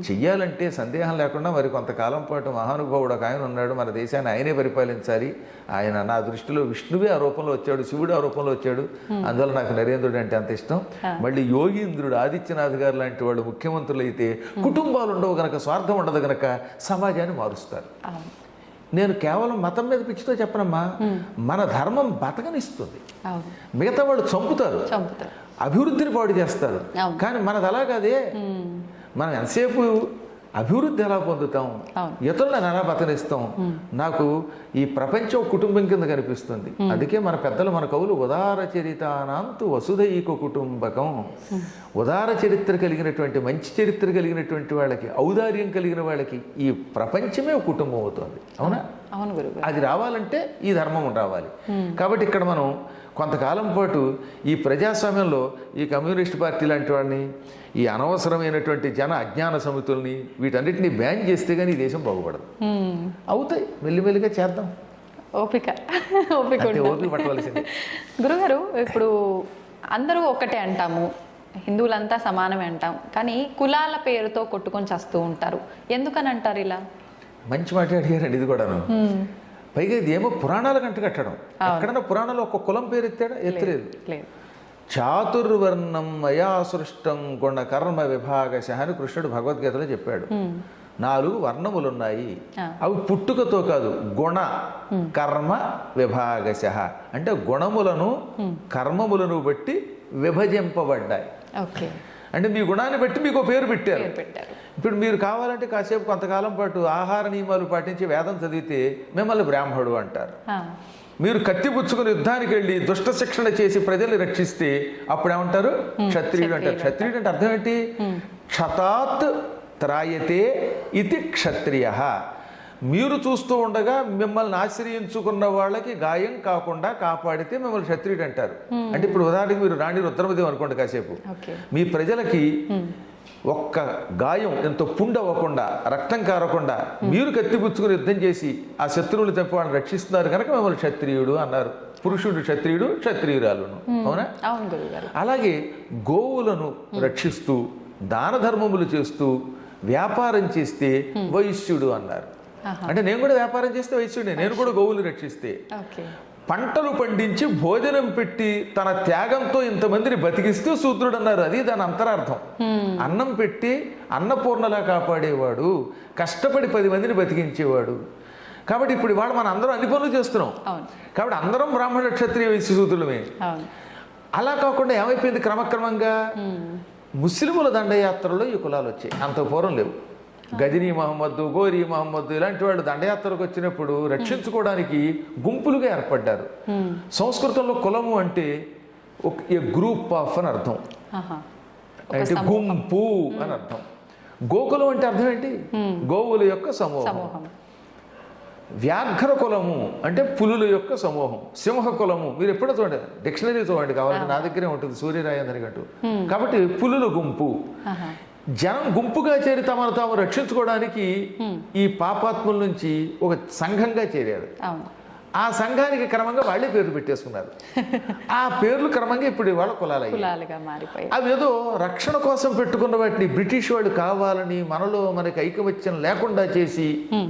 చెయ్యాలంటే సందేహం లేకుండా మరి కొంతకాలం పాటు మహానుభావుడు ఒక ఆయన ఉన్నాడు, మన దేశాన్ని ఆయనే పరిపాలించాలి. ఆయన నా దృష్టిలో విష్ణువే ఆ రూపంలో వచ్చాడు, శివుడు ఆ రూపంలో వచ్చాడు. అందువల్ల నాకు నరేంద్రుడు అంటే అంత ఇష్టం. మళ్ళీ యోగీంద్రుడు, ఆదిత్యనాథ్ గారు లాంటి వాళ్ళు ముఖ్యమంత్రులు అయితే కుటుంబాలు ఉండవు గనక, స్వార్థం ఉండదు గనక సమాజాన్ని మారుస్తారు. నేను కేవలం మతం మీద పిచ్చితో చెప్పనమ్మా, మన ధర్మం బతకనిస్తుంది. మిగతా వాళ్ళు చంపుతారు, అభివృద్ధిని పాడు చేస్తారు. కానీ మనది అలా కాదే. మనం ఎంతసేపు అభివృద్ధి ఎలా పొందుతాం, ఇతరులను ఎలా బతనిస్తాం. నాకు ఈ ప్రపంచం కుటుంబం కింద కనిపిస్తుంది. అందుకే మన పెద్దలు, మన కవులు ఉదార చరితానాంతు వసుధైక కుటుంబకం. ఉదార చరిత్ర కలిగినటువంటి, మంచి చరిత్ర కలిగినటువంటి వాళ్ళకి, ఔదార్యం కలిగిన వాళ్ళకి ఈ ప్రపంచమే ఒక కుటుంబం అవుతుంది. అవునా? అవును గురుగారు. అది రావాలంటే ఈ ధర్మం రావాలి. కాబట్టి ఇక్కడ మనం కొంతకాలం పాటు ఈ ప్రజాస్వామ్యంలో ఈ కమ్యూనిస్ట్ పార్టీ లాంటి వాడిని, ఈ అనవసరమైనటువంటి జన అజ్ఞాన సమితుల్ని, వీటన్నిటిని బ్యాన్ చేస్తే కానీ ఈ దేశం బాగుపడదు. అవుతాయి, మెల్లిమెల్లిగా చేద్దాం. ఓపిక పట్టవలసింది. గురుగారు, ఇప్పుడు అందరూ ఒకటే అంటాము, హిందువులంతా సమానమే అంటాం, కానీ కులాల పేరుతో కొట్టుకొని చేస్తూ ఉంటారు. ఎందుకని అంటారు ఇలా? మంచి మాట అడిగారండి. ఇది కూడాను పైగా ఇది ఏమో పురాణాలకు అంట కట్టడం. ఎక్కడన్నా పురాణాలు ఒక కులం పేరు ఎత్తాడా? ఎత్తలేదు. చాతుర్వర్ణం మయా సృష్టం గుణ కర్మ విభాగశ అని కృష్ణుడు భగవద్గీతలో చెప్పాడు. 4 వర్ణములున్నాయి. అవి పుట్టుకతో కాదు, గుణ కర్మ విభాగశ అంటే గుణములను కర్మములను బట్టి విభజింపబడ్డాయి. అంటే మీ గుణాన్ని బట్టి మీకు పేరు పెట్టారు. ఇప్పుడు మీరు కావాలంటే కాసేపు కొంతకాలం పాటు ఆహార నియమాలు పాటించి వేదం చదివితే మిమ్మల్ని బ్రాహ్మణుడు అంటారు. మీరు కత్తి పుచ్చుకుని యుద్ధానికి వెళ్ళి దుష్ట శిక్షణ చేసి ప్రజల్ని రక్షిస్తే అప్పుడు ఏమంటారు? క్షత్రియుడు అంటారు. క్షత్రియుడు అంటే అర్థం ఏంటి? క్షతాత్ త్రాయతే ఇది క్షత్రియ. మీరు చూస్తూ ఉండగా మిమ్మల్ని ఆశ్రయించుకున్న వాళ్ళకి గాయం కాకుండా కాపాడితే మిమ్మల్ని క్షత్రియుడు అంటారు. అంటే ఇప్పుడు ఉదాహరణకి మీరు రాణి రుద్రమదేవి అనుకోండి, కాసేపు మీ ప్రజలకి ఒక్క గాయం ఎంతో పుండవ్వకుండా, రక్తం కారకుండా మీరు కత్తిపుచ్చుకుని యుద్ధం చేసి ఆ శత్రువులు తప్ప వాళ్ళని రక్షిస్తున్నారు కనుక మిమ్మల్ని క్షత్రియుడు అన్నారు. పురుషుడు క్షత్రియుడు, క్షత్రియురాలును. అవునా? అలాగే గోవులను రక్షిస్తూ దాన ధర్మములు చేస్తూ వ్యాపారం చేస్తే వైశ్యుడు అన్నారు. అంటే నేను కూడా వ్యాపారం చేస్తే వైశ్యుడే, నేను కూడా గోవులు రక్షిస్తే. పంటలు పండించి భోజనం పెట్టి తన త్యాగంతో ఇంతమందిని బతికిస్తూ శూద్రుడు అన్నారు. అది దాని అంతరార్థం. అన్నం పెట్టి అన్నపూర్ణలా కాపాడేవాడు, కష్టపడి 10 మందిని బతికించేవాడు. కాబట్టి ఇప్పుడు ఇవాళ మనం అందరం అన్ని పనులు చేస్తున్నాం. కాబట్టి అందరం బ్రాహ్మణ క్షత్రియ వైశ్య శూద్రులమే. అలా కాకుండా ఏమైపోయింది, క్రమక్రమంగా ముస్లిముల దండయాత్రలో ఈ కులాలు వచ్చాయి. అంత పూర్వం లేవు. గజనీ మహమ్మద్, గోరీ మహమ్మద్ ఇలాంటి వాళ్ళు దండయాత్రకు వచ్చినప్పుడు రక్షించుకోవడానికి గుంపులుగా ఏర్పడ్డారు. సంస్కృతంలో కులము అంటే ఒక గ్రూప్ ఆఫ్ అని అర్థం, అంటే గుంపు అని అర్థం. గోకులం అంటే అర్థం ఏంటి, గోవుల యొక్క సమూహం. వ్యాఘ్ర కులము అంటే పులుల యొక్క సమూహం. సింహ కులము మీరు ఎప్పుడో చూడండి, డిక్షనరీ చూడండి, కావాలంటే నా దగ్గరే ఉంటుంది సూర్యరాయ అందరికంటూ. కాబట్టి పులుల గుంపు. జనం గుంపుగా చేరి తమను తాము రక్షించుకోవడానికి ఈ పాపాత్ముల నుంచి ఒక సంఘంగా చేరారు. ఆ సంఘానికి క్రమంగా వాళ్ళే పేర్లు పెట్టేసుకున్నారు. ఆ పేర్లు క్రమంగా ఇప్పుడు వాళ్ళ కులాలుగా మారిపోయాయి. అవి ఏదో రక్షణ కోసం పెట్టుకున్న వాటిని బ్రిటిష్ వాళ్ళు కావాలని మనకి ఐకమత్యం లేకుండా చేసి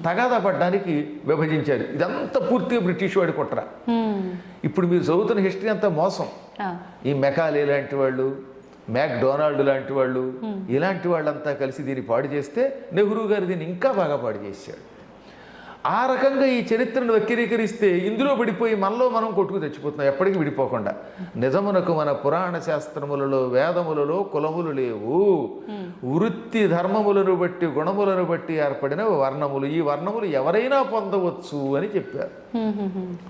తగాదా పడ్డానికి విభజించారు. ఇదంతా పూర్తిగా బ్రిటిష్ వాడి కుట్ర. ఇప్పుడు మీరు చదువుతున్న హిస్టరీ అంతా మోసం. ఈ మెకాలే లాంటి వాళ్ళు, మ్యాక్డొనాల్డ్ లాంటి వాళ్ళు, ఇలాంటి వాళ్ళంతా కలిసి దీన్ని పాడు చేస్తే నెహ్రూ గారు దీన్ని ఇంకా బాగా పాడు చేశాడు. ఆ రకంగా ఈ చరిత్రను వక్రీకరిస్తే ఇందులో పడిపోయి మనలో మనం కొట్టుకు తెచ్చిపోతున్నాం, ఎప్పటికీ విడిపోకుండా. నిజమునకు మన పురాణ శాస్త్రములలో వేదములలో కులములు లేవు. వృత్తి ధర్మములను బట్టి గుణములను బట్టి ఏర్పడిన వర్ణములు. ఈ వర్ణములు ఎవరైనా పొందవచ్చు అని చెప్పారు.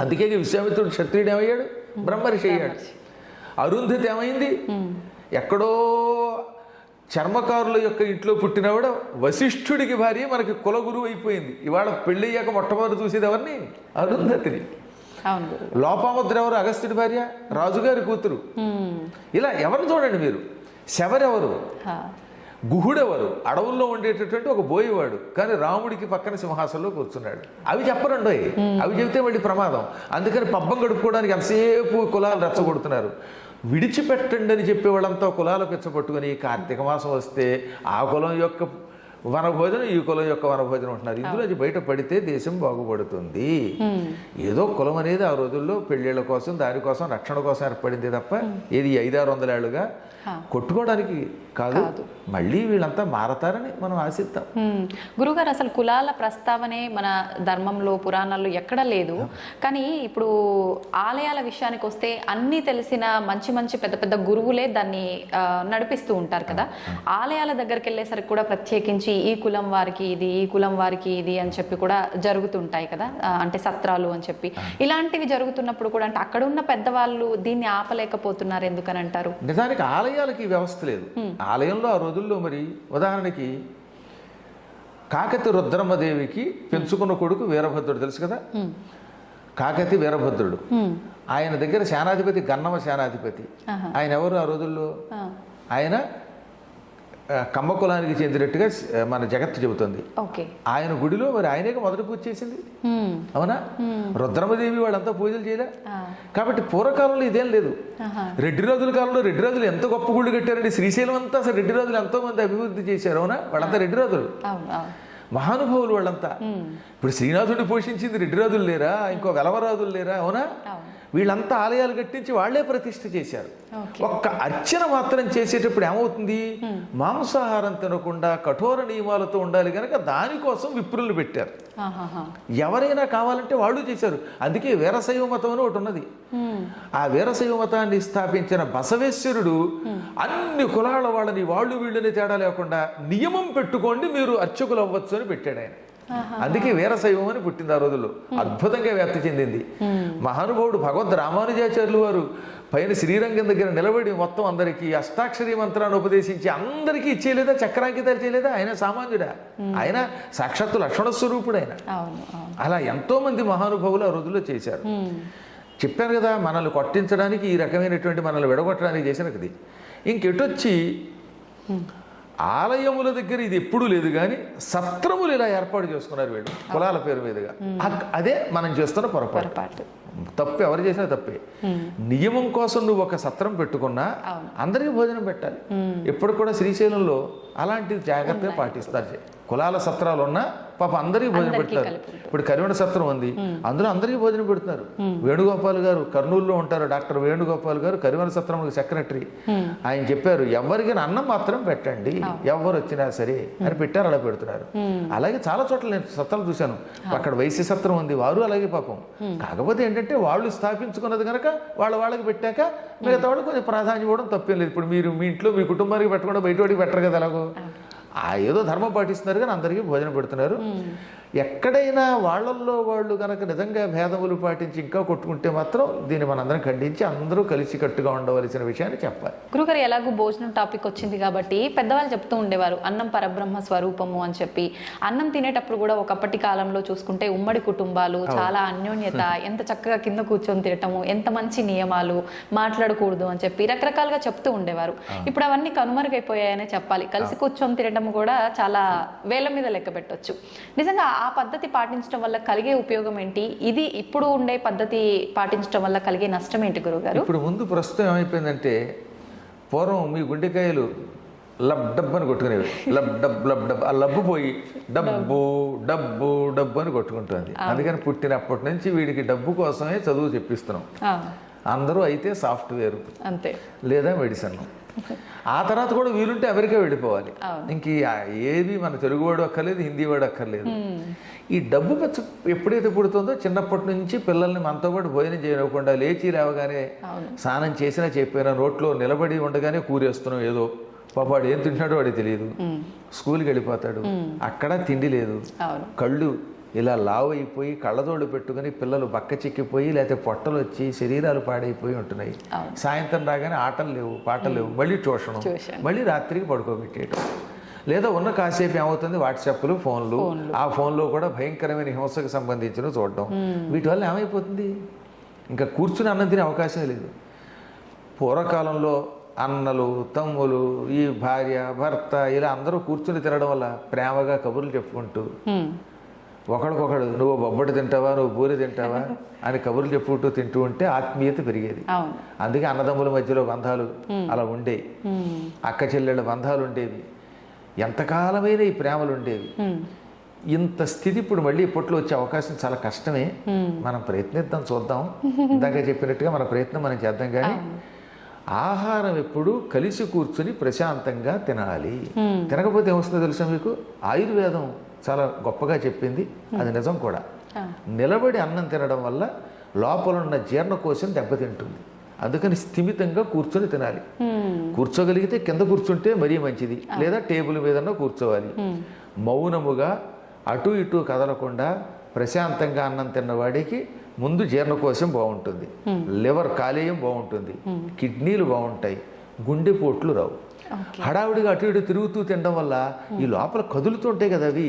అందుకే విశ్వామిత్రుడు క్షత్రియుడు ఏమయ్యాడు, బ్రహ్మర్షి అయ్యాడు. అరుంధతి ఏమైంది, ఎక్కడో చర్మకారుల యొక్క ఇంట్లో పుట్టినవాడ వశిష్ఠుడికి భార్య మనకి కులగురువు అయిపోయింది. ఇవాళ పెళ్ళయ్యాక మొట్టమొదటి చూసేది ఎవరిని, అరుంధతిని. లోపాముద్ర ఎవరు, అగస్త్యుడి భార్య, రాజుగారి కూతురు. ఇలా ఎవరు చూడండి మీరు. శవరెవరు, గుహుడెవరు, అడవుల్లో ఉండేటటువంటి ఒక బోయేవాడు, కానీ రాముడికి పక్కన సింహాసనంలో కూర్చున్నాడు. అవి చెప్పరండి, అవి చెబితే మళ్ళీ ప్రమాదం. అందుకని పబ్బం గడుపుకోవడానికి ఎంతసేపు కులాలు రెచ్చగొడుతున్నారు. విడిచిపెట్టండి అని చెప్పేవాళ్ళంతా కులాలు పిచ్చపట్టుకుని కార్తీక మాసం వస్తే ఆ కులం యొక్క వనభోజనం, ఈ కులం యొక్క వనభోజనం ఉంటున్నారు. ఇందులో బయట పడితే దేశం బాగుపడుతుంది. ఏదో కులం అనేది ఆ రోజుల్లో పెళ్ళిళ్ళ కోసం, దానికోసం, రక్షణ కోసం ఏర్పడింది తప్ప ఇది 500-600 ఏళ్ళుగా కొట్టుకోవడానికి కాదు. మళ్ళీ వీళ్ళంతా మారతారని మనం ఆశిద్దాం. గురుగారు, అసలు కులాల ప్రస్తావనే మన ధర్మంలో, పురాణాల్లో ఎక్కడ లేదు. కానీ ఇప్పుడు ఆలయాల విషయానికి వస్తే అన్నీ తెలిసిన మంచి మంచి పెద్ద పెద్ద గురువులే దాన్ని నడిపిస్తూ ఉంటారు కదా. ఆలయాల దగ్గరికి వెళ్ళేసరికి కూడా ప్రత్యేకించి ఈ కులం వారికి ఇది, ఈ కులం వారికి ఇది అని చెప్పి కూడా జరుగుతుంటాయి కదా, అంటే సత్రాలు అని చెప్పి. ఇలాంటివి జరుగుతున్నప్పుడు కూడా అంటే అక్కడ ఉన్న పెద్దవాళ్ళు దీన్ని ఆపలేకపోతున్నారు ఎందుకని అంటారు? నిజానికి ఆలయాలకి వ్యవస్థ లేదు. ఆలయంలో ఆ రోజుల్లో మరి ఉదాహరణకి కాకతి రుద్రమ్మదేవికి పెంచుకున్న కొడుకు వీరభద్రుడు తెలుసు కదా. కాకతి వీరభద్రుడు, ఆయన దగ్గర సేనాధిపతి గన్నమ సేనాధిపతి. ఆయన ఎవరు ఆ రోజుల్లో, ఆయన కమ్మ కులానికి చెందినట్టుగా మన జగత్తు చెబుతుంది. ఆయన గుడిలో మరి ఆయనే మొదటి పూజ చేసింది, అవునా? రుద్రమదేవి వాళ్ళంతా పూజలు చేయలే. కాబట్టి పూర్వకాలంలో ఇదేం లేదు. రెడ్డి రాజుల కాలంలో రెడ్డి రాజులు ఎంత గొప్ప గుళ్ళు కట్టారండి. శ్రీశైలం అంతా అసలు రెడ్డి రాజులు ఎంతో మంది అభివృద్ధి చేశారు, అవునా? వాళ్ళంతా రెడ్డి రాజులు, మహానుభావులు వాళ్ళంతా. ఇప్పుడు శ్రీనాథుడిని పోషించింది రెడ్డి రాజులు లేరా, ఇంకో వెలవరాజులు లేరా, అవునా? వీళ్ళంతా ఆలయాలు కట్టించి వాళ్లే ప్రతిష్ఠ చేశారు. ఒక్క అర్చన మాత్రం చేసేటప్పుడు ఏమవుతుంది, మాంసాహారం తినకుండా కఠోర నియమాలతో ఉండాలి కనుక దానికోసం విప్రులు పెట్టారు. ఎవరైనా కావాలంటే వాళ్ళు చేశారు. అందుకే వీరశైవ మతం అని ఒకటి ఉన్నది. ఆ వీరశైవ మతాన్ని స్థాపించిన బసవేశ్వరుడు అన్ని కులాల వాళ్ళని వాళ్ళు వీళ్ళని తేడా లేకుండా నియమం పెట్టుకోండి మీరు అర్చకులు అవ్వచ్చు అని పెట్టాడు ఆయన. అందుకే వీరశైవం అని పుట్టింది ఆ రోజుల్లో. అద్భుతంగా వ్యాప్తి చెందింది. మహానుభావుడు భగవద్ రామానుజాచార్యులు వారు పైన శ్రీరంగం దగ్గర నిలబడి మొత్తం అందరికీ అష్టాక్షరీ మంత్రాన్ని ఉపదేశించి అందరికీ ఇచ్చేయలేదా, చక్రాంకితాలు చేయలేదా? ఆయన సామాన్యుడా, ఆయన సాక్షాత్తు లక్ష్మణ స్వరూపుడు ఆయన. అలా ఎంతో మంది మహానుభావులు ఆ రోజుల్లో చేశారు. చెప్పాను కదా, మనల్ని కొట్టించడానికి ఈ రకమైనటువంటి మనల్ని విడగొట్టడానికి చేసినది. ఇంకెటొచ్చి ఆలయముల దగ్గర ఇది ఎప్పుడూ లేదు, కానీ సత్రములు ఇలా ఏర్పాటు చేసుకున్నారు వీళ్ళు కులాల పేరు మీదుగా. అదే మనం చేస్తున్న పొరపాటు. తప్పు ఎవరు చేసినా తప్పే. నియమం కోసం నువ్వు ఒక సత్రం పెట్టుకున్నా అందరికీ భోజనం పెట్టాలి. ఎప్పుడు కూడా శ్రీశైలంలో అలాంటి జాగ్రత్తగా పాటిస్తారు. కులాల సత్రాలు ఉన్నా పాప అందరికీ భోజనం పెడతారు. ఇప్పుడు కరివెన సత్రం ఉంది, అందులో అందరికీ భోజనం పెడుతున్నారు. వేణుగోపాల్ గారు కర్నూలులో ఉంటారు, డాక్టర్ వేణుగోపాల్ గారు కరివెన సత్రం సెక్రటరీ. ఆయన చెప్పారు ఎవరికి అన్నం మాత్రం పెట్టండి, ఎవరు వచ్చినా సరే అని పెట్టారు, అలా పెడుతున్నారు. అలాగే చాలా చోట్ల నేను సత్రాలు చూశాను. అక్కడ వైశ్య సత్రం ఉంది, వారు అలాగే పాపం. కాకపోతే ఏంటంటే వాళ్ళు స్థాపించుకున్నది కనుక వాళ్ళకి పెట్టాక మిగతా వాళ్ళు కొంచెం ప్రాధాన్యం ఇవ్వడం తప్పేం లేదు. ఇప్పుడు మీరు మీ ఇంట్లో మీ కుటుంబానికి పెట్టకుండా బయట వాడికి పెట్టరు కదా, అలాగో ఏదో ధర్మం పాటిస్తున్నారు కానీ అందరికీ భోజనం పెడుతున్నారు. ఎక్కడైనా వాళ్ళల్లో వాళ్ళు కనుక నిజంగా భేదములు పాటించి ఇంకా కొట్టుకుంటే మాత్రం దీన్ని మనందరం ఖండించి అందరూ కలిసికట్టుగా ఉండవలసిన విషయాన్ని చెప్పాలి. గురుగారు ఎలాగో భోజనం టాపిక్ వచ్చింది కాబట్టి పెద్దవాళ్ళు చెప్తూ ఉండేవారు అన్నం పరబ్రహ్మ స్వరూపము అని చెప్పి. అన్నం తినేటప్పుడు కూడా ఒకప్పటి కాలంలో చూసుకుంటే ఉమ్మడి కుటుంబాలు, చాలా అన్యోన్యత, ఎంత చక్కగా కింద కూర్చొని తినటము, ఎంత మంచి నియమాలు, మాట్లాడకూడదు అని చెప్పి రకరకాలుగా చెప్తూ ఉండేవారు. ఇప్పుడు అవన్నీ కనుమరుగైపోయాయనే చెప్పాలి. కలిసి కూర్చొని తినడం కూడా చాలా వేల మీద లెక్క పెట్టొచ్చు. నిజంగా ఆ పద్ధతి పాటించడం వల్ల కలిగే ఉపయోగం ఏంటి? ఇది ఇప్పుడు ఉండే పద్ధతి పాటించడం వల్ల కలిగే నష్టం ఏంటి గురుగారు? ఇప్పుడు ముందు ప్రస్తుతం ఏమైపోయిందంటే, పూర్వం మీ గుండెకాయలు లబ్ డబ్బు అని కొట్టుకునేవి, లబ్ డబ్ లబ్ డబ్, ఆ లబ్బు పోయి డబ్బు డబ్బు డబ్బు అని కొట్టుకుంటుంది. అందుకని పుట్టినప్పటి నుంచి వీడికి డబ్బు కోసమే చదువు చెప్పిస్తున్నాం. అందరూ అయితే సాఫ్ట్వేర్ అంతే, లేదా మెడిసిన్. ఆ తర్వాత కూడా వీలుంటే అమెరికా వెళ్ళిపోవాలి. ఇంక ఏది మన తెలుగు వాడు అక్కర్లేదు, హిందీ వాడు అక్కర్లేదు. ఈ డబ్బు పచ్చ ఎప్పుడైతే పుడుతుందో చిన్నప్పటి నుంచి పిల్లల్ని మనతో పాటు భోజనం చేయకుండా లేచి రావగానే స్నానం చేసినా చెప్పినా నోట్లో నిలబడి ఉండగానే కూరేస్తున్నాం ఏదో. పాపాడు ఏం తింటున్నాడో వాడికి తెలియదు. స్కూల్కి వెళ్ళిపోతాడు, అక్కడ తిండి లేదు, కళ్ళు ఇలా లావు అయిపోయి కళ్ళజోళ్ళు పెట్టుకుని పిల్లలు బక్క చిక్కిపోయి లేకపోతే పొట్టలు వచ్చి శరీరాలు పాడైపోయి ఉంటున్నాయి. సాయంత్రం రాగానే ఆటలు లేవు, పాటలు లేవు, మళ్ళీ ట్యూషను, మళ్ళీ రాత్రికి పడుకోబెట్టేయటం. లేదా ఉన్న కాసేపు ఏమవుతుంది వాట్సాప్లు, ఫోన్లు. ఆ ఫోన్లో కూడా భయంకరమైన హింసకు సంబంధించిన చూడడం. వీటి వల్ల ఏమైపోతుంది, ఇంకా కూర్చుని అన్నం తినే అవకాశం లేదు. పూర్వకాలంలో అన్నలు, తమ్ములు, ఈ భార్య, భర్త ఇలా అందరూ కూర్చుని తినడం వల్ల ప్రేమగా కబుర్లు చెప్పుకుంటూ ఒకడికొకడు నువ్వు బొబ్బడి తింటావా, నువ్వు బూరె తింటావా అని కబుర్లు చెప్పుకుంటూ తింటూ ఉంటే ఆత్మీయత పెరిగేది. అందుకే అన్నదమ్ముల మధ్యలో బంధాలు అలా ఉండేవి, అక్క చెల్లెళ్ళ బంధాలు ఉండేవి, ఎంతకాలమైన ఈ ప్రేమలు ఉండేవి. ఇంత స్థితి ఇప్పుడు మళ్ళీ ఇప్పట్లో వచ్చే అవకాశం చాలా కష్టమే. మనం ప్రయత్నిద్దాం, చూద్దాం. ఇందాక చెప్పినట్టుగా మన ప్రయత్నం మనం చేద్దాం. కానీ ఆహారం ఎప్పుడు కలిసి కూర్చుని ప్రశాంతంగా తినాలి. తినకపోతే ఏమొస్తుందో తెలుసా మీకు? ఆయుర్వేదం చాలా గొప్పగా చెప్పింది, అది నిజం కూడా. నిలబడి అన్నం తినడం వల్ల లోపల ఉన్న జీర్ణకోశం దెబ్బతింటుంది. అందుకని స్థిమితంగా కూర్చొని తినాలి. కూర్చోగలిగితే కింద కూర్చుంటే మరీ మంచిది, లేదా టేబుల్ మీదన్నా కూర్చోవాలి. మౌనముగా అటు ఇటు కదలకుండా ప్రశాంతంగా అన్నం తిన్నవాడికి ముందు జీర్ణకోశం బాగుంటుంది, లివర్ కాలేయం బాగుంటుంది, కిడ్నీలు బాగుంటాయి, గుండెపోట్లు రావు. హడావుడిగా అటు ఇటు తిరుగుతూ తినడం వల్ల ఈ లోపల కదులుతుంటాయి కదా అవి,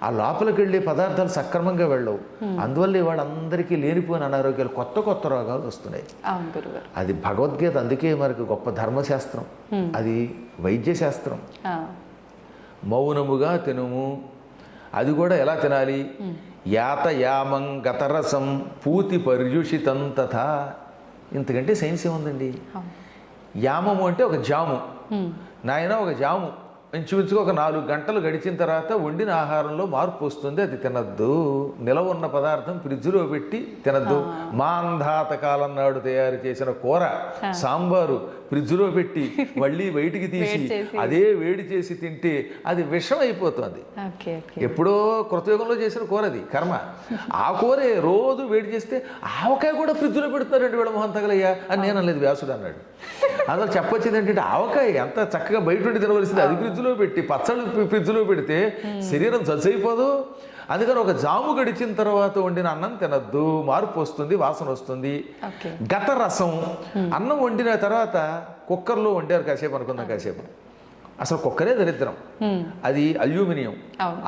ఆ లోపలికి వెళ్ళే పదార్థాలు సక్రమంగా వెళ్ళవు. అందువల్ల వాళ్ళందరికీ లేనిపోయిన అనారోగ్యాలు, కొత్త కొత్త రోగాలు వస్తున్నాయి. అది భగవద్గీత అందుకే మనకు గొప్ప ధర్మశాస్త్రం, అది వైద్య శాస్త్రం. మౌనముగా తినుము. అది కూడా ఎలా తినాలి? యాత యామం గతరసం పూతి పర్యుషితం తథా. ఇంతకంటే సైన్స్ ఏముందండి? యామము అంటే ఒక జాము. నాయన ఒక జాము ఇంచుమించుగా ఒక 4 గంటలు గడిచిన తర్వాత వండిన ఆహారంలో మార్పు వస్తుంది, అది తినద్దు. నిలవ ఉన్న పదార్థం ఫ్రిడ్జ్లో పెట్టి తినద్దు. మాంధాత కాలం నాడు తయారు చేసిన కూర, సాంబారు ఫ్రిడ్జ్లో పెట్టి మళ్ళీ బయటికి తీసి అదే వేడి చేసి తింటే అది విషం అయిపోతుంది. ఎప్పుడో కృతయుగంలో చేసిన కూర అది, కర్మ. ఆ కూరే రోజు వేడి చేస్తే ఆవకాయ కూడా ఫ్రిడ్జ్లో పెడుతున్నారండి వీళ్ళ మొహం తగలయ్యా అని నేను అనలేదు, వ్యాసుడు అన్నాడు. అందులో చెప్పొచ్చింది ఏంటంటే ఆవకాయ ఎంత చక్కగా బయట ఉండి తినవలసింది, అది ఫ్రిడ్జ్లో పెట్టి పచ్చళ్ళు ఫ్రిడ్జ్లో పెడితే శరీరం జల్సైపోదు. అందుకని ఒక జాము గడిచిన తర్వాత వండిన అన్నం తినద్దు, మార్పు వస్తుంది, వాసన వస్తుంది. గత రసం, అన్నం వండిన తర్వాత కుక్కర్లో వండారు కాసేపు అనుకుందాం, కాసేపు అసలు కుక్కరే దరిద్రం, అది అల్యూమినియం.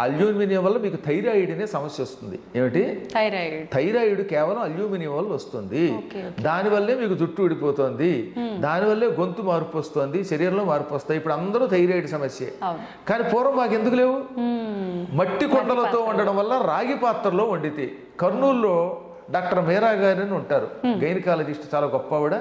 అల్యూమినియం వల్ల మీకు థైరాయిడ్ అనే సమస్య వస్తుంది. ఏమిటి? థైరాయిడ్ కేవలం అల్యూమినియం వల్ల వస్తుంది. దానివల్లే మీకు జుట్టు ఊడిపోతుంది, దానివల్లే గొంతు మార్పు వస్తుంది, శరీరంలో మార్పు వస్తాయి. ఇప్పుడు అందరూ థైరాయిడ్ సమస్యే. కానీ పూర్వం మాకు ఎందుకు లేవు? మట్టి కొండలతో వండడం వల్ల రాగి పాత్రలో వండితే. కర్నూలులో డాక్టర్ మీరా గారు అని ఉంటారు, గైనకాలజిస్ట్, చాలా గొప్ప ఆవిడ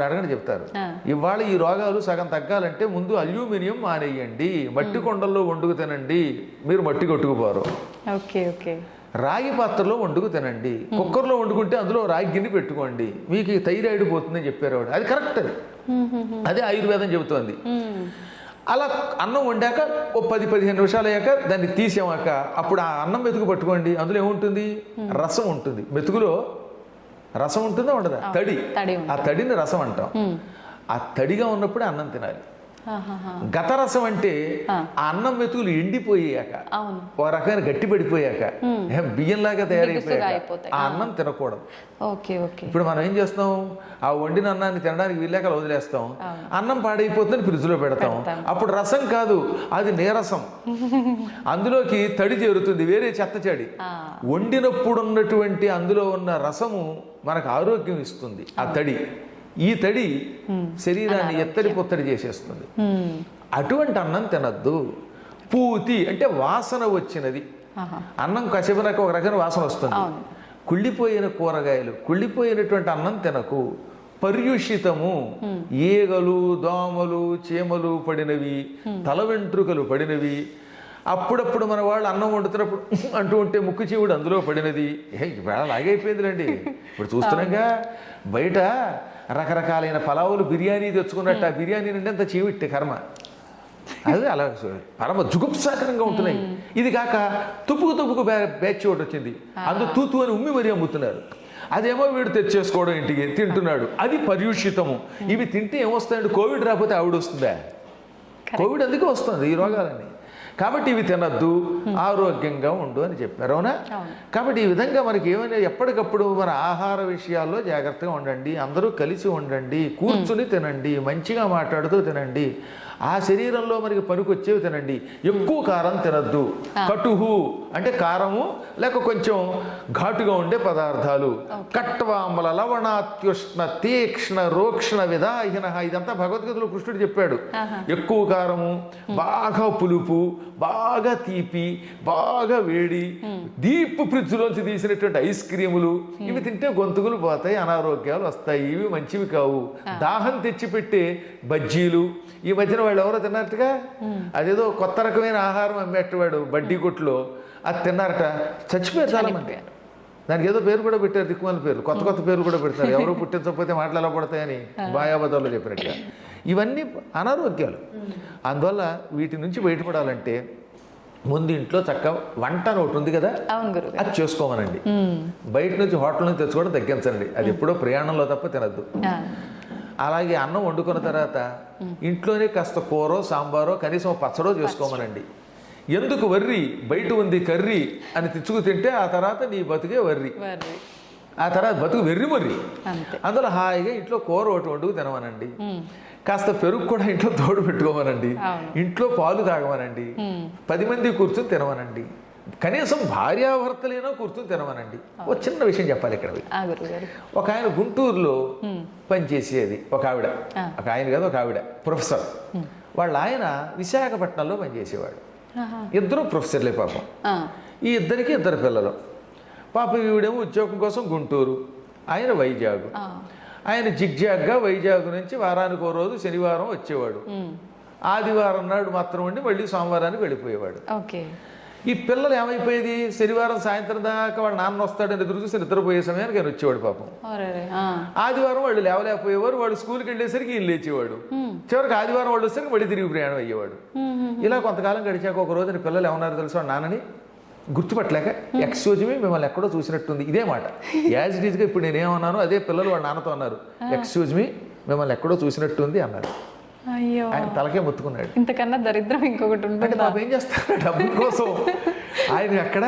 అడగని చెప్తారు. ఇవాళ ఈ రోగాలు సగం తగ్గాలంటే ముందు అల్యూమినియం మానేయండి, మట్టి కొండల్లో వండుకు తినండి, మీరు మట్టి కొట్టుకుపోరు. Okay okay. రాగి పాత్రలో వండుకు తినండి, కుక్కర్లో వండుకుంటే అందులో రాగి గిన్నె పెట్టుకోండి, మీకు థైరాయిడ్ పోతుందని చెప్పారు ఆవిడ. అది కరెక్ట్, అదే ఆయుర్వేదం చెబుతోంది. అలా అన్నం వండాక ఓ 10-15 నిమిషాలు అయ్యాక దాన్ని తీసామాక అప్పుడు ఆ అన్నం మెతుకు పట్టుకోండి, అందులో ఏముంటుంది, రసం ఉంటుంది. మెతుకులో రసం ఉంటుందా ఉండదా, తడి, ఆ తడిని రసం అంటాం. ఆ తడిగా ఉన్నప్పుడే అన్నం తినాలి. గతరసం అంటే ఆ అన్నం మెతుకులు ఎండిపోయాక, ఓ రకమైన గట్టి పడిపోయాక, బియ్యంలాగా తయారైపోయాక ఆ అన్నం తినకూడదు. ఇప్పుడు మనం ఏం చేస్తాం, ఆ వండిన అన్నాన్ని తినడానికి వీళ్ళాక వదిలేస్తాం, అన్నం పాడైపోతుందని ఫ్రిడ్జ్ లో పెడతాం. అప్పుడు రసం కాదు, అది నీరసం, అందులోకి తడి చేరుతుంది, వేరే చెత్త చెడి. వండినప్పుడు ఉన్నటువంటి అందులో ఉన్న రసము మనకు ఆరోగ్యం ఇస్తుంది. ఆ తడి, ఈ తడి శరీరాన్ని ఎత్తడి పొత్తడి చేసేస్తుంది. అటువంటి అన్నం తినద్దు. పూతి అంటే వాసన వచ్చినది అన్నం, కసిపినాక ఒక రకమైన వాసన వస్తుంది. కుళ్ళిపోయిన కూరగాయలు, కుళ్ళిపోయినటువంటి అన్నం తినకు. పర్యుషితము, ఈగలు, దోమలు, చీమలు పడినవి, తల వెంట్రుకలు పడినవి, అప్పుడప్పుడు మన వాళ్ళు అన్నం వండుతున్నప్పుడు అంటూ ఉంటే ముక్కు చీవుడు అందులో పడినది. వేళ లాగైపోయిందిలేండి. ఇప్పుడు చూస్తున్నాగా బయట రకరకాలైన పలావులు, బిర్యానీ తెచ్చుకున్నట్టు ఆ బిర్యానీ నుండి అంత చీవిట్టే కర్మ. అది అలా పరమ జుగుప్సాకరంగా ఉంటున్నాయి. ఇది కాక తుప్పుకు బ్యాచ్ ఒకటి వచ్చింది, అందులో తూతు అని ఉమ్మి మరీ అమ్ముతున్నారు. అదేమో వీడు తెచ్చేసుకోవడం, ఇంటికి తింటున్నాడు, అది పర్యూషితము. ఇవి తింటే ఏమొస్తాయండి, కోవిడ్ రాకపోతే ఆవిడ వస్తుందా? కోవిడ్ అందుకే వస్తుంది ఈ రోగాలన్నీ. కాబట్టి ఇవి తినద్దు, ఆరోగ్యంగా ఉండు అని చెప్పారు, అవునా? కాబట్టి ఈ విధంగా మనకి ఏమైనా ఎప్పటికప్పుడు మన ఆహార విషయాల్లో జాగ్రత్తగా ఉండండి, అందరూ కలిసి ఉండండి, కూర్చుని తినండి, మంచిగా మాట్లాడుతూ తినండి, ఆ శరీరంలో మనకి పనికొచ్చేవి తినండి. ఎక్కువ కారం తినద్దు. కటుహు అంటే కారము లేక కొంచెం ఘాటుగా ఉండే పదార్థాలు. కట్వామల లవణాత్యుష్ణ తీక్ష్ణ రోక్షణ విధాహిన, ఇదంతా భగవద్గీతలో కృష్ణుడు చెప్పాడు. ఎక్కువ కారము, బాగా పులుపు, బాగా తీపి, బాగా వేడి, డీప్ ఫ్రిడ్జ్లోంచి తీసినటువంటి ఐస్ క్రీములు, ఇవి తింటే గొంతుకులు పోతాయి, అనారోగ్యాలు వస్తాయి, ఇవి మంచివి కావు. దాహం తెచ్చిపెట్టే బజ్జీలు, ఈ మధ్యన వాళ్ళు ఎవరో తిన్నారటగా, అదేదో కొత్త రకమైన ఆహారం అమ్మేటవాడు బడ్డీ కొట్లో, అది తిన్నారట, చచ్చిపోయారు చాలా మంది. దానికి ఏదో పేరు కూడా పెట్టారు, దిక్కుమాల పేరు, కొత్త పేర్లు కూడా పెడతారు, ఎవరు పుట్టించకపోతే మాటలు ఎలా పడతాయని బాయాబదాల్లో చెప్పినట్టుగా. ఇవన్నీ అనారోగ్యాలు. అందువల్ల వీటి నుంచి బయటపడాలంటే ముందు ఇంట్లో చక్కగా వంట అని ఒకటి ఉంది కదా, అది చేసుకోమనండి. బయట నుంచి హోటల్ నుంచి తెచ్చుకోవడం తగ్గించండి, అది ఎప్పుడో ప్రయాణంలో తప్ప తినద్దు. అలాగే అన్నం వండుకున్న తర్వాత ఇంట్లోనే కాస్త కూరో సాంబారో కనీసం పచ్చడో చేసుకోమనండి. ఎందుకు వర్రి, బయట ఉంది కర్రీ అని తెచ్చుకు తింటే ఆ తర్వాత నీ బతుకే వర్రి, ఆ తర్వాత బతుకు వెర్రి మర్రి. అందులో హాయిగా ఇంట్లో కూర ఒకటి వండుకు తినమనండి, కాస్త పెరుగు కూడా ఇంట్లో తోడు పెట్టుకోమనండి, ఇంట్లో పాలు తాగమనండి, 10 మంది కూర్చొని తినమనండి, కనీసం భార్యాభర్తలైనా కూర్చొని తినమనండి. ఒక చిన్న విషయం చెప్పాలి ఇక్కడ. ఒక ఆయన గుంటూరులో పనిచేసేది ఒక ఆవిడ, ఒక ఆయన కాదు ఒక ఆవిడ ప్రొఫెసర్. వాళ్ళ ఆయన విశాఖపట్నంలో పనిచేసేవాడు. ఇద్దరు ప్రొఫెసర్లే పాపం. ఈ ఇద్దరికి 2 పిల్లలు. పాపం ఈవిడేమో ఉద్యోగం కోసం గుంటూరు, ఆయన వైజాగ్. ఆయన జిగ్జాగ్గా వైజాగ్ నుంచి వారానికి ఓ రోజు శనివారం వచ్చేవాడు, ఆదివారం నాడు మాత్రం ఉండి మళ్ళీ సోమవారానికి వెళ్ళిపోయేవాడు. ఈ పిల్లలు ఏమైపోయేది, శనివారం సాయంత్రం దాకా వాళ్ళ నాన్న వస్తాడని ఎదురు చూసి నిద్రపోయే సమయానికి ఆయన వచ్చేవాడు పాపం. ఆదివారం వాళ్ళు లేవలేకపోయేవారు, వాళ్ళు స్కూల్కి వెళ్ళేసరికి ఈయన లేచేవాడు. చివరికి ఆదివారం వాళ్ళు వచ్చేసరికి మళ్ళీ తిరిగి ప్రయాణం అయ్యేవాడు. ఇలా కొంతకాలం గడిచాక ఒక రోజున పిల్లలు ఏమన్నారు తెలుసు, వాళ్ళ నాన్నని గుర్తుపట్టలేక, ఎక్స్క్యూజ్ మీ, మిమ్మల్ని ఎక్కడో చూసినట్టుంది, ఇదే మాట యాజ్ ఇట్ ఈజ్గా ఇప్పుడు నేనేమన్నాను అదే పిల్లలు వాళ్ళ నాన్నతో అన్నారు, ఎక్స్క్యూజ్ మీ, మిమ్మల్ని ఎక్కడో చూసినట్టుంది అన్నారు. ఆయన తలకే ముత్తుకున్నాడు. ఇంతకన్నా దరిద్రం ఇంకొకటి ఉంటుంది. పాపం ఏం చేస్తాడు, డబ్బు కోసం ఆయన అక్కడ,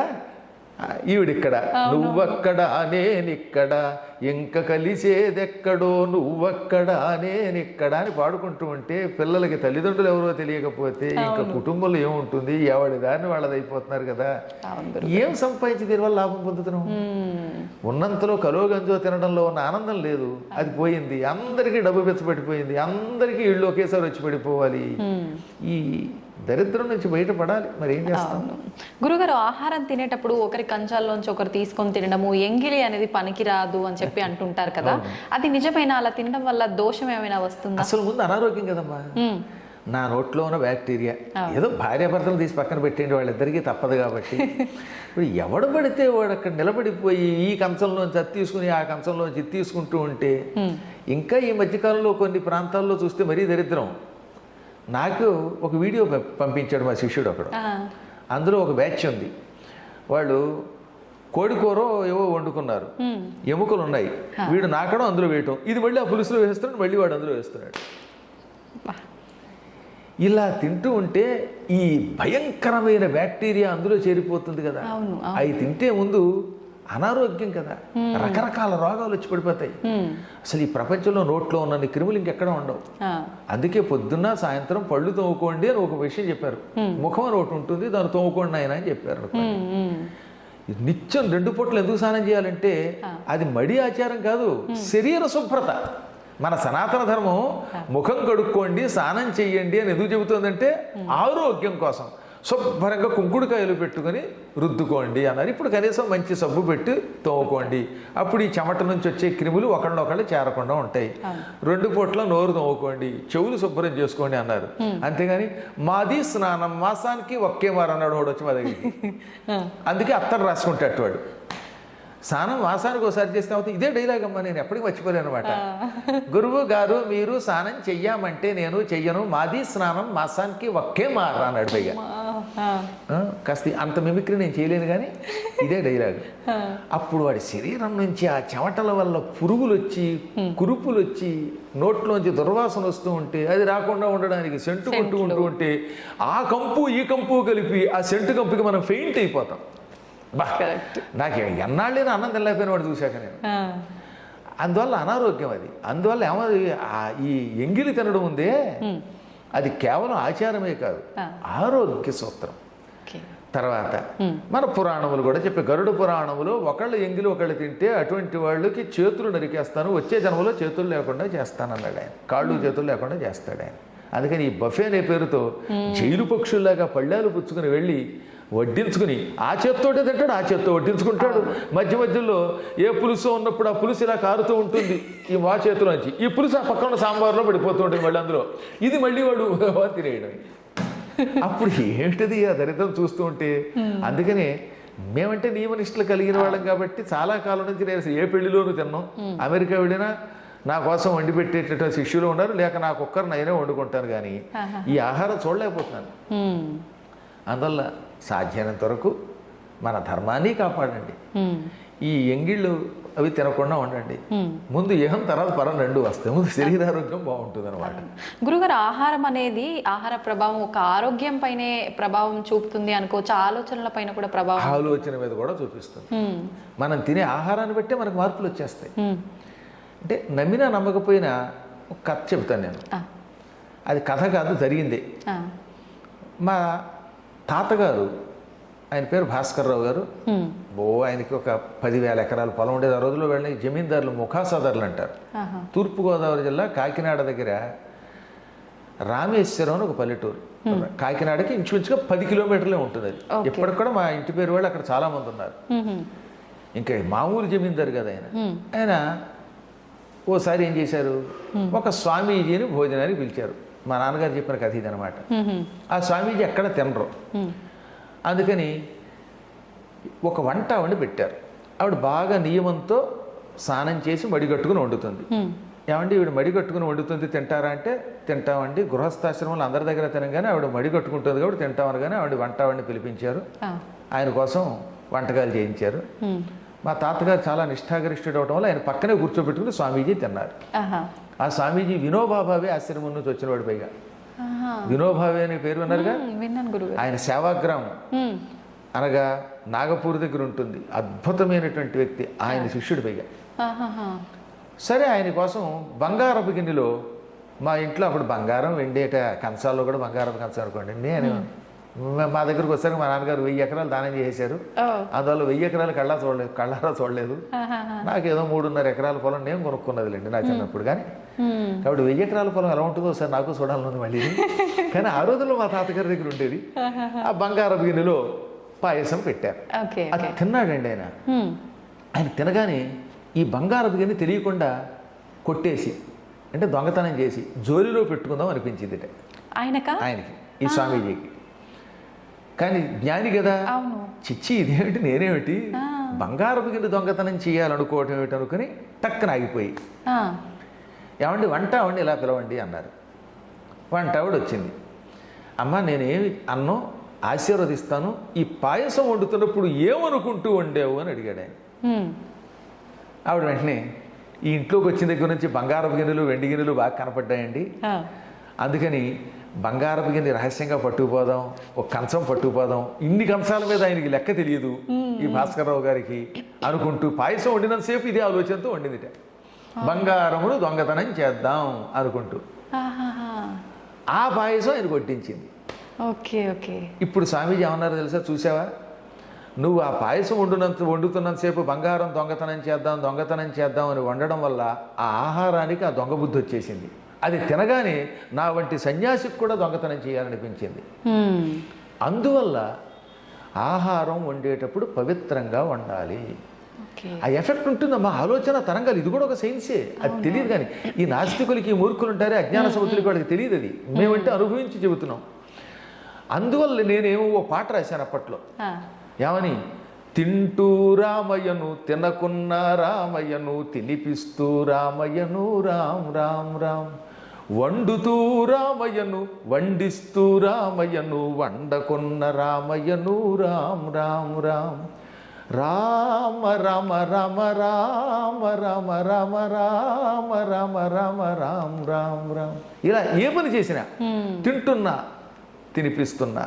ఈవిడిక్కడ, నువ్వక్కడ నేనిక్కడ, ఇంక కలిసేదెక్కడో నువ్వక్కడ నేనిక్కడ అని పాడుకుంటూ ఉంటే పిల్లలకి తల్లిదండ్రులు ఎవరో తెలియకపోతే ఇంకా కుటుంబంలో ఏముంటుంది, ఎవడి దాన్ని వాళ్ళది అయిపోతున్నారు కదా. ఏం సంపాదించి దీనివల్ల లాభం పొందుతున్నాం? ఉన్నంతలో కలో గంజో తినడంలో ఉన్న ఆనందం లేదు, అది పోయింది. అందరికీ డబ్బు పెచ్చబెట్టిపోయింది, అందరికీ ఇళ్ళు ఒకేసారి వచ్చి పడిపోవాలి. ఈ దరిద్రం నుంచి బయటపడాలి, మరి ఏం చేస్తాం. గురుగారు, ఆహారం తినేటప్పుడు ఒకరి కంచాల్లోంచి ఒకరు తీసుకొని తినడము, ఎంగిలి అనేది పనికిరాదు అని చెప్పి అంటుంటారు కదా, అది నిజమైన? అలా తినడం వల్ల దోషం ఏమైనా వస్తుందా? అసలు ముందు అనారోగ్యం కదమ్మా. నా నోట్లో ఉన్న బ్యాక్టీరియా ఏదో భార్యాభర్తలు తీసి పక్కన పెట్టేయండి, వాళ్ళిద్దరికీ తప్పదు కాబట్టి. ఇప్పుడు ఎవడు పడితే వాడు అక్కడ నిలబడిపోయి ఈ కంచంలోంచి అది తీసుకుని ఆ కంచంలోంచి ఇది తీసుకుంటూ ఉంటే, ఇంకా ఈ మధ్యకాలంలో కొన్ని ప్రాంతాల్లో చూస్తే మరీ దరిద్రం. నాకు ఒక వీడియో పంపించాడు మా శిష్యుడు ఒకడు. అందులో ఒక బ్యాచ్ ఉంది, వాళ్ళు కోడికూర ఏవో వండుకున్నారు, ఎముకలు ఉన్నాయి, వీడు నాకడం అందులో వేయటం, ఇది మళ్ళీ ఆ పులుసులో వేస్తున్నాడు, మళ్ళీ వాడు అందులో వేస్తున్నాడు. ఇలా తింటూ ఉంటే ఈ భయంకరమైన బ్యాక్టీరియా అందులో చేరిపోతుంది కదా. అవి తింటే ముందు అనారోగ్యం కదా, రకరకాల రోగాలు వచ్చి పడిపోతాయి. అసలు ఈ ప్రపంచంలో నోట్లో ఉన్న క్రిములు ఇంకెక్కడ ఉండవు. అందుకే పొద్దున్న సాయంత్రం పళ్ళు తోముకోండి అని ఒక విషయం చెప్పారు. ముఖం అని ఒకటి ఉంటుంది, దాన్ని తోముకోండి ఆయన అని చెప్పారు. నిత్యం 2 పూటలు ఎందుకు స్నానం చేయాలంటే అది మడి ఆచారం కాదు, శరీర శుభ్రత. మన సనాతన ధర్మం ముఖం కడుక్కోండి, స్నానం చెయ్యండి అని ఎందుకు చెబుతుందంటే ఆరోగ్యం కోసం. శుభ్రంగా కుంకుడుకాయలు పెట్టుకుని రుద్దుకోండి అన్నారు. ఇప్పుడు కనీసం మంచి సబ్బు పెట్టి తోముకోండి, అప్పుడు ఈ చెమట నుంచి వచ్చే క్రిములు ఒకళ్ళొకళ్ళు చేరకుండా ఉంటాయి. 2 పూట్ల నోరు తోముకోండి, చెవులు శుభ్రం చేసుకోండి అన్నారు. అంతేగాని మాది స్నానం మాసానికి ఒకే మారు అన్నాడు వాడు వచ్చి మా దగ్గరికి. అందుకే అత్తరు రాసుకుంటాడు వాడు. స్నానం మాసానికి ఒకసారి చేస్తే అవుతుంది. ఇదే డైలాగ్ అమ్మా, నేను ఎప్పటికీ మర్చిపోలేను అనమాట. గురువు గారు మీరు స్నానం చెయ్యమంటే నేను చెయ్యను, మాది స్నానం మాసానికి ఒకే మారు అన్నాడు పైగా. కాస్త అంత మిమిక్రీ నేను చేయలేను కానీ ఇదే డైలాగ్. అప్పుడు వాడి శరీరం నుంచి ఆ చెమటల వల్ల పురుగులు వచ్చి కురుపులు వచ్చి నోట్లోంచి దుర్వాసన వస్తూ ఉంటే అది రాకుండా ఉండడానికి సెంటు కొట్టుకుంటూ ఉంటే ఆ కంపు ఈ కంపు కలిపి ఆ సెంటు కంపుకి మనం ఫెయింట్ అయిపోతాం. నాకు ఎన్నాళ్ళైనా అన్నం తినలేకపోయిన వాడు చూశాక నేను. అందువల్ల అనారోగ్యం అది. అందువల్ల ఏమది ఈ ఎంగిలి తినడం ఉందే అది కేవలం ఆచారమే కాదు, ఆరోగ్య సూత్రం. తర్వాత మన పురాణములు కూడా చెప్పే, గరుడ పురాణములో ఒకళ్ళు ఎంగిలి ఒకళ్ళు తింటే అటువంటి వాళ్ళకి చేతులు నరికేస్తాను, వచ్చే జన్మలో చేతులు లేకుండా చేస్తానన్నాడు ఆయన, కాళ్ళు చేతులు లేకుండా చేస్తాడు ఆయన. అందుకని ఈ బఫే అనే పేరుతో జైలు పక్షుల్లాగా పళ్ళాలు పుచ్చుకుని వెళ్ళి వడ్డించుకుని ఆ చేత్తోటే తింటాడు, ఆ చేత్తో వడ్డించుకుంటాడు. మధ్య మధ్యలో ఏ పులుసు ఉన్నప్పుడు ఆ పులుసు ఇలా కారుతూ ఉంటుంది ఈ మా చేతిలోంచి, ఈ పులుసు ఆ పక్కన సాంబార్లో పడిపోతూ ఉంటుంది మళ్ళీ అందులో, ఇది మళ్ళీ వాడు తినేయడం. అప్పుడు ఏంటిది ఆ దరిద్రం చూస్తూ ఉంటే. అందుకనే మేమంటే నియమనిష్టలు కలిగిన వాళ్ళం కాబట్టి చాలా కాలం నుంచి నేను ఏ పెళ్లిలోనూ తిన్నాం. అమెరికా వెళ్ళినా నా కోసం వండి పెట్టేటటువంటి శిష్యులు ఉన్నారు, లేక నాకు ఒక్కరు నేనే వండుకుంటాను, కానీ ఈ ఆహారం చూడలేకపోతున్నాను. అందువల్ల సాధ్యమైనంత వరకు మన ధర్మాన్ని కాపాడండి. ఈ ఎంగిళ్ళు అవి తినకుండా ఉండండి. ముందు ఏహం తర్వాత పరం 2 వస్తాయి. ముందు శరీరారోగ్యం బాగుంటుంది అనమాట. గురుగారు, ఆహారం అనేది ఆహార ప్రభావం ఒక ఆరోగ్యం పైనే ప్రభావం చూపుతుంది అనుకోవచ్చు, ఆలోచనల పైన కూడా ప్రభావం, ఆలోచన మీద కూడా చూపిస్తుంది. మనం తినే ఆహారాన్ని బట్టే మనకు మార్పులు వచ్చేస్తాయి. అంటే నమ్మినా నమ్మకపోయినా ఒక కథ చెబుతాను నేను. అది కథ కాదు, జరిగింది. మా తాతగారు, ఆయన పేరు భాస్కర్రావు గారు, ఆయనకి ఒక 10,000 ఎకరాల పొలం ఉండేది. ఆ రోజుల్లో వెళ్ళిన జమీందారులు ముఖాసాదారులు అంటారు. తూర్పుగోదావరి జిల్లా కాకినాడ దగ్గర రామేశ్వరం అని ఒక పల్లెటూరు. కాకినాడకి ఇంచుమించుగా 10 కిలోమీటర్లే ఉంటుంది అది. ఇప్పటికి కూడా మా ఇంటి పేరు వాళ్ళు అక్కడ చాలా మంది ఉన్నారు. ఇంకా మామూలు జమీందారు కదా ఆయన. ఆయన ఓసారి ఏం చేశారు, ఒక స్వామీజీని భోజనానికి పిలిచారు. మా నాన్నగారు చెప్పిన కథ ఇది అనమాట. ఆ స్వామీజీ ఎక్కడ తినరు, అందుకని ఒక వంట ఆవిడ పెట్టారు. ఆవిడ బాగా నియమంతో స్నానం చేసి మడిగట్టుకుని వండుతుంది. ఏమండి ఈవిడ మడిగట్టుకుని వండుతుంది, తింటారా అంటే తింటామండి. గృహస్థాశ్రమంలో అందరి దగ్గర తినగానే ఆవిడ మడిగట్టుకుంటుంది కాబట్టి తింటామనగానే ఆవిడ వంట ఆవిడని పిలిపించారు. ఆయన కోసం వంటకాలు చేయించారు. మా తాతగారు చాలా నిష్ఠాగరిష్ఠుడు అవడం వల్ల ఆయన పక్కనే కూర్చోబెట్టుకుని స్వామీజీ తిన్నారు. ఆ స్వామీజీ వినోబాభావే ఆశ్రమం నుంచి వచ్చినవాడు. పైగా వినోబావే అనే పేరు విన్నారుగా. ఆయన సేవాగ్రామం అనగా నాగపూర్ దగ్గర ఉంటుంది. అద్భుతమైనటువంటి వ్యక్తి, ఆయన శిష్యుడు పైగా. సరే ఆయన కోసం బంగారపు గిన్నెలో, మా ఇంట్లో అప్పుడు బంగారం వెండేట కంచాల్లో కూడా బంగారపు కంచం అనుకోండి. నేను మా దగ్గరకు వచ్చారు, మా నాన్నగారు 1000 ఎకరాలు దానం చేశారు. అందువల్ల 1000 ఎకరాలు కళ్ళారా చూడలేదు. నాకేదో 3.5 ఎకరాల పొలం నేను కొనుక్కున్నదిలేండి నా చిన్నప్పుడు. కానీ కాబట్టి 1000 ఎకరాల పొలం ఎలా ఉంటుందో సార్ నాకు చూడాలని మళ్ళీ. కానీ ఆ రోజుల్లో మా తాతగారి దగ్గర ఉండేది. ఆ బంగారపు గిన్నెలో పాయసం పెట్టారు. అది తిన్నాడండి ఆయన. ఆయన తినగానే ఈ బంగారపు గిన్నె తెలియకుండా కొట్టేసి, అంటే దొంగతనం చేసి జోలిలో పెట్టుకుందాం అనిపించింది ఆయనకి, ఈ స్వామీజీకి. కానీ జ్ఞాని కదా, చిచ్చి ఇదేమిటి, నేనేమిటి బంగారపు గిన్నె దొంగతనం చేయాలనుకోవటం ఏమిటి అనుకుని టక్కన ఆగిపోయి, ఏమండి వంట అవండి ఇలా పిలవండి అన్నారు. వంట ఆవిడ వచ్చింది. అమ్మ నేనేమి అన్నం ఆశీర్వదిస్తాను, ఈ పాయసం వండుతున్నప్పుడు ఏమనుకుంటూ వండావు అని అడిగాడు ఆయన. ఆవిడ వెంటనే, ఈ ఇంట్లోకి వచ్చిన దగ్గర నుంచి బంగారపు గిన్నెలు వెండి గిన్నెలు బాగా కనపడ్డాయండి, అందుకని బంగారపు గిన్నె రహస్యంగా పట్టుకుపోదాం, ఒక కంచం పట్టుకుపోదాం, ఇన్ని కంచాల మీద ఆయనకి లెక్క తెలియదు ఈ భాస్కర్రావు గారికి అనుకుంటూ పాయసం వండినంతసేపు ఇదే ఆలోచనతో వండిందిట. బంగారమును దొంగతనం చేద్దాం అనుకుంటూ ఆ పాయసం ఆయన కొట్టించింది. ఇప్పుడు స్వామీజీ ఏమన్నారో తెలుసా, చూసావా, నువ్వు ఆ పాయసం వండుతున్నంతసేపు బంగారం దొంగతనం చేద్దాం అని వండడం వల్ల ఆ ఆహారానికి ఆ దొంగ బుద్ధి వచ్చేసింది. అది తినగానే నా వంటి సన్యాసికి కూడా దొంగతనం చేయాలనిపించింది. అందువల్ల ఆహారం వండేటప్పుడు పవిత్రంగా వండాలి. ఆ ఎఫెక్ట్ ఉంటుందమ్మా, ఆలోచన తరంగాలు. ఇది కూడా ఒక సైన్సే, అది తెలియదు. కానీ ఈ నాస్తికులకి, ఈ మూర్ఖులు ఉంటారే, అజ్ఞాన సముద్రులకి, వాళ్ళకి తెలియదు. అది మేమంటే అనుభవించి చెబుతున్నాం. అందువల్ల నేనేమో ఓ పాట రాశాను అప్పట్లో. ఏమని, తింటూ రామయ్యను తినకున్న రామయ్యను తినిపిస్తూ రామయ్యను రామ్ రామ్ రామ్, వండుతూ రామయ్యను వండిస్తూ రామయ్యను వండకున్న రామయ్యను రామ్ రామ్ రామ్, రామ రామ రామ రామ రామ రామ రామ రామ రామ రామ రామ రామ. ఇలా ఏ పని చేసినా, తింటున్నా తినిపిస్తున్నా,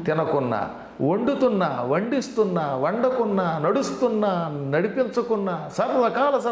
తినకున్నా, వండుతున్నా వండిస్తున్నా, వండకున్నా, నడుస్తున్నా నడిపించకున్నా, సర్వకాల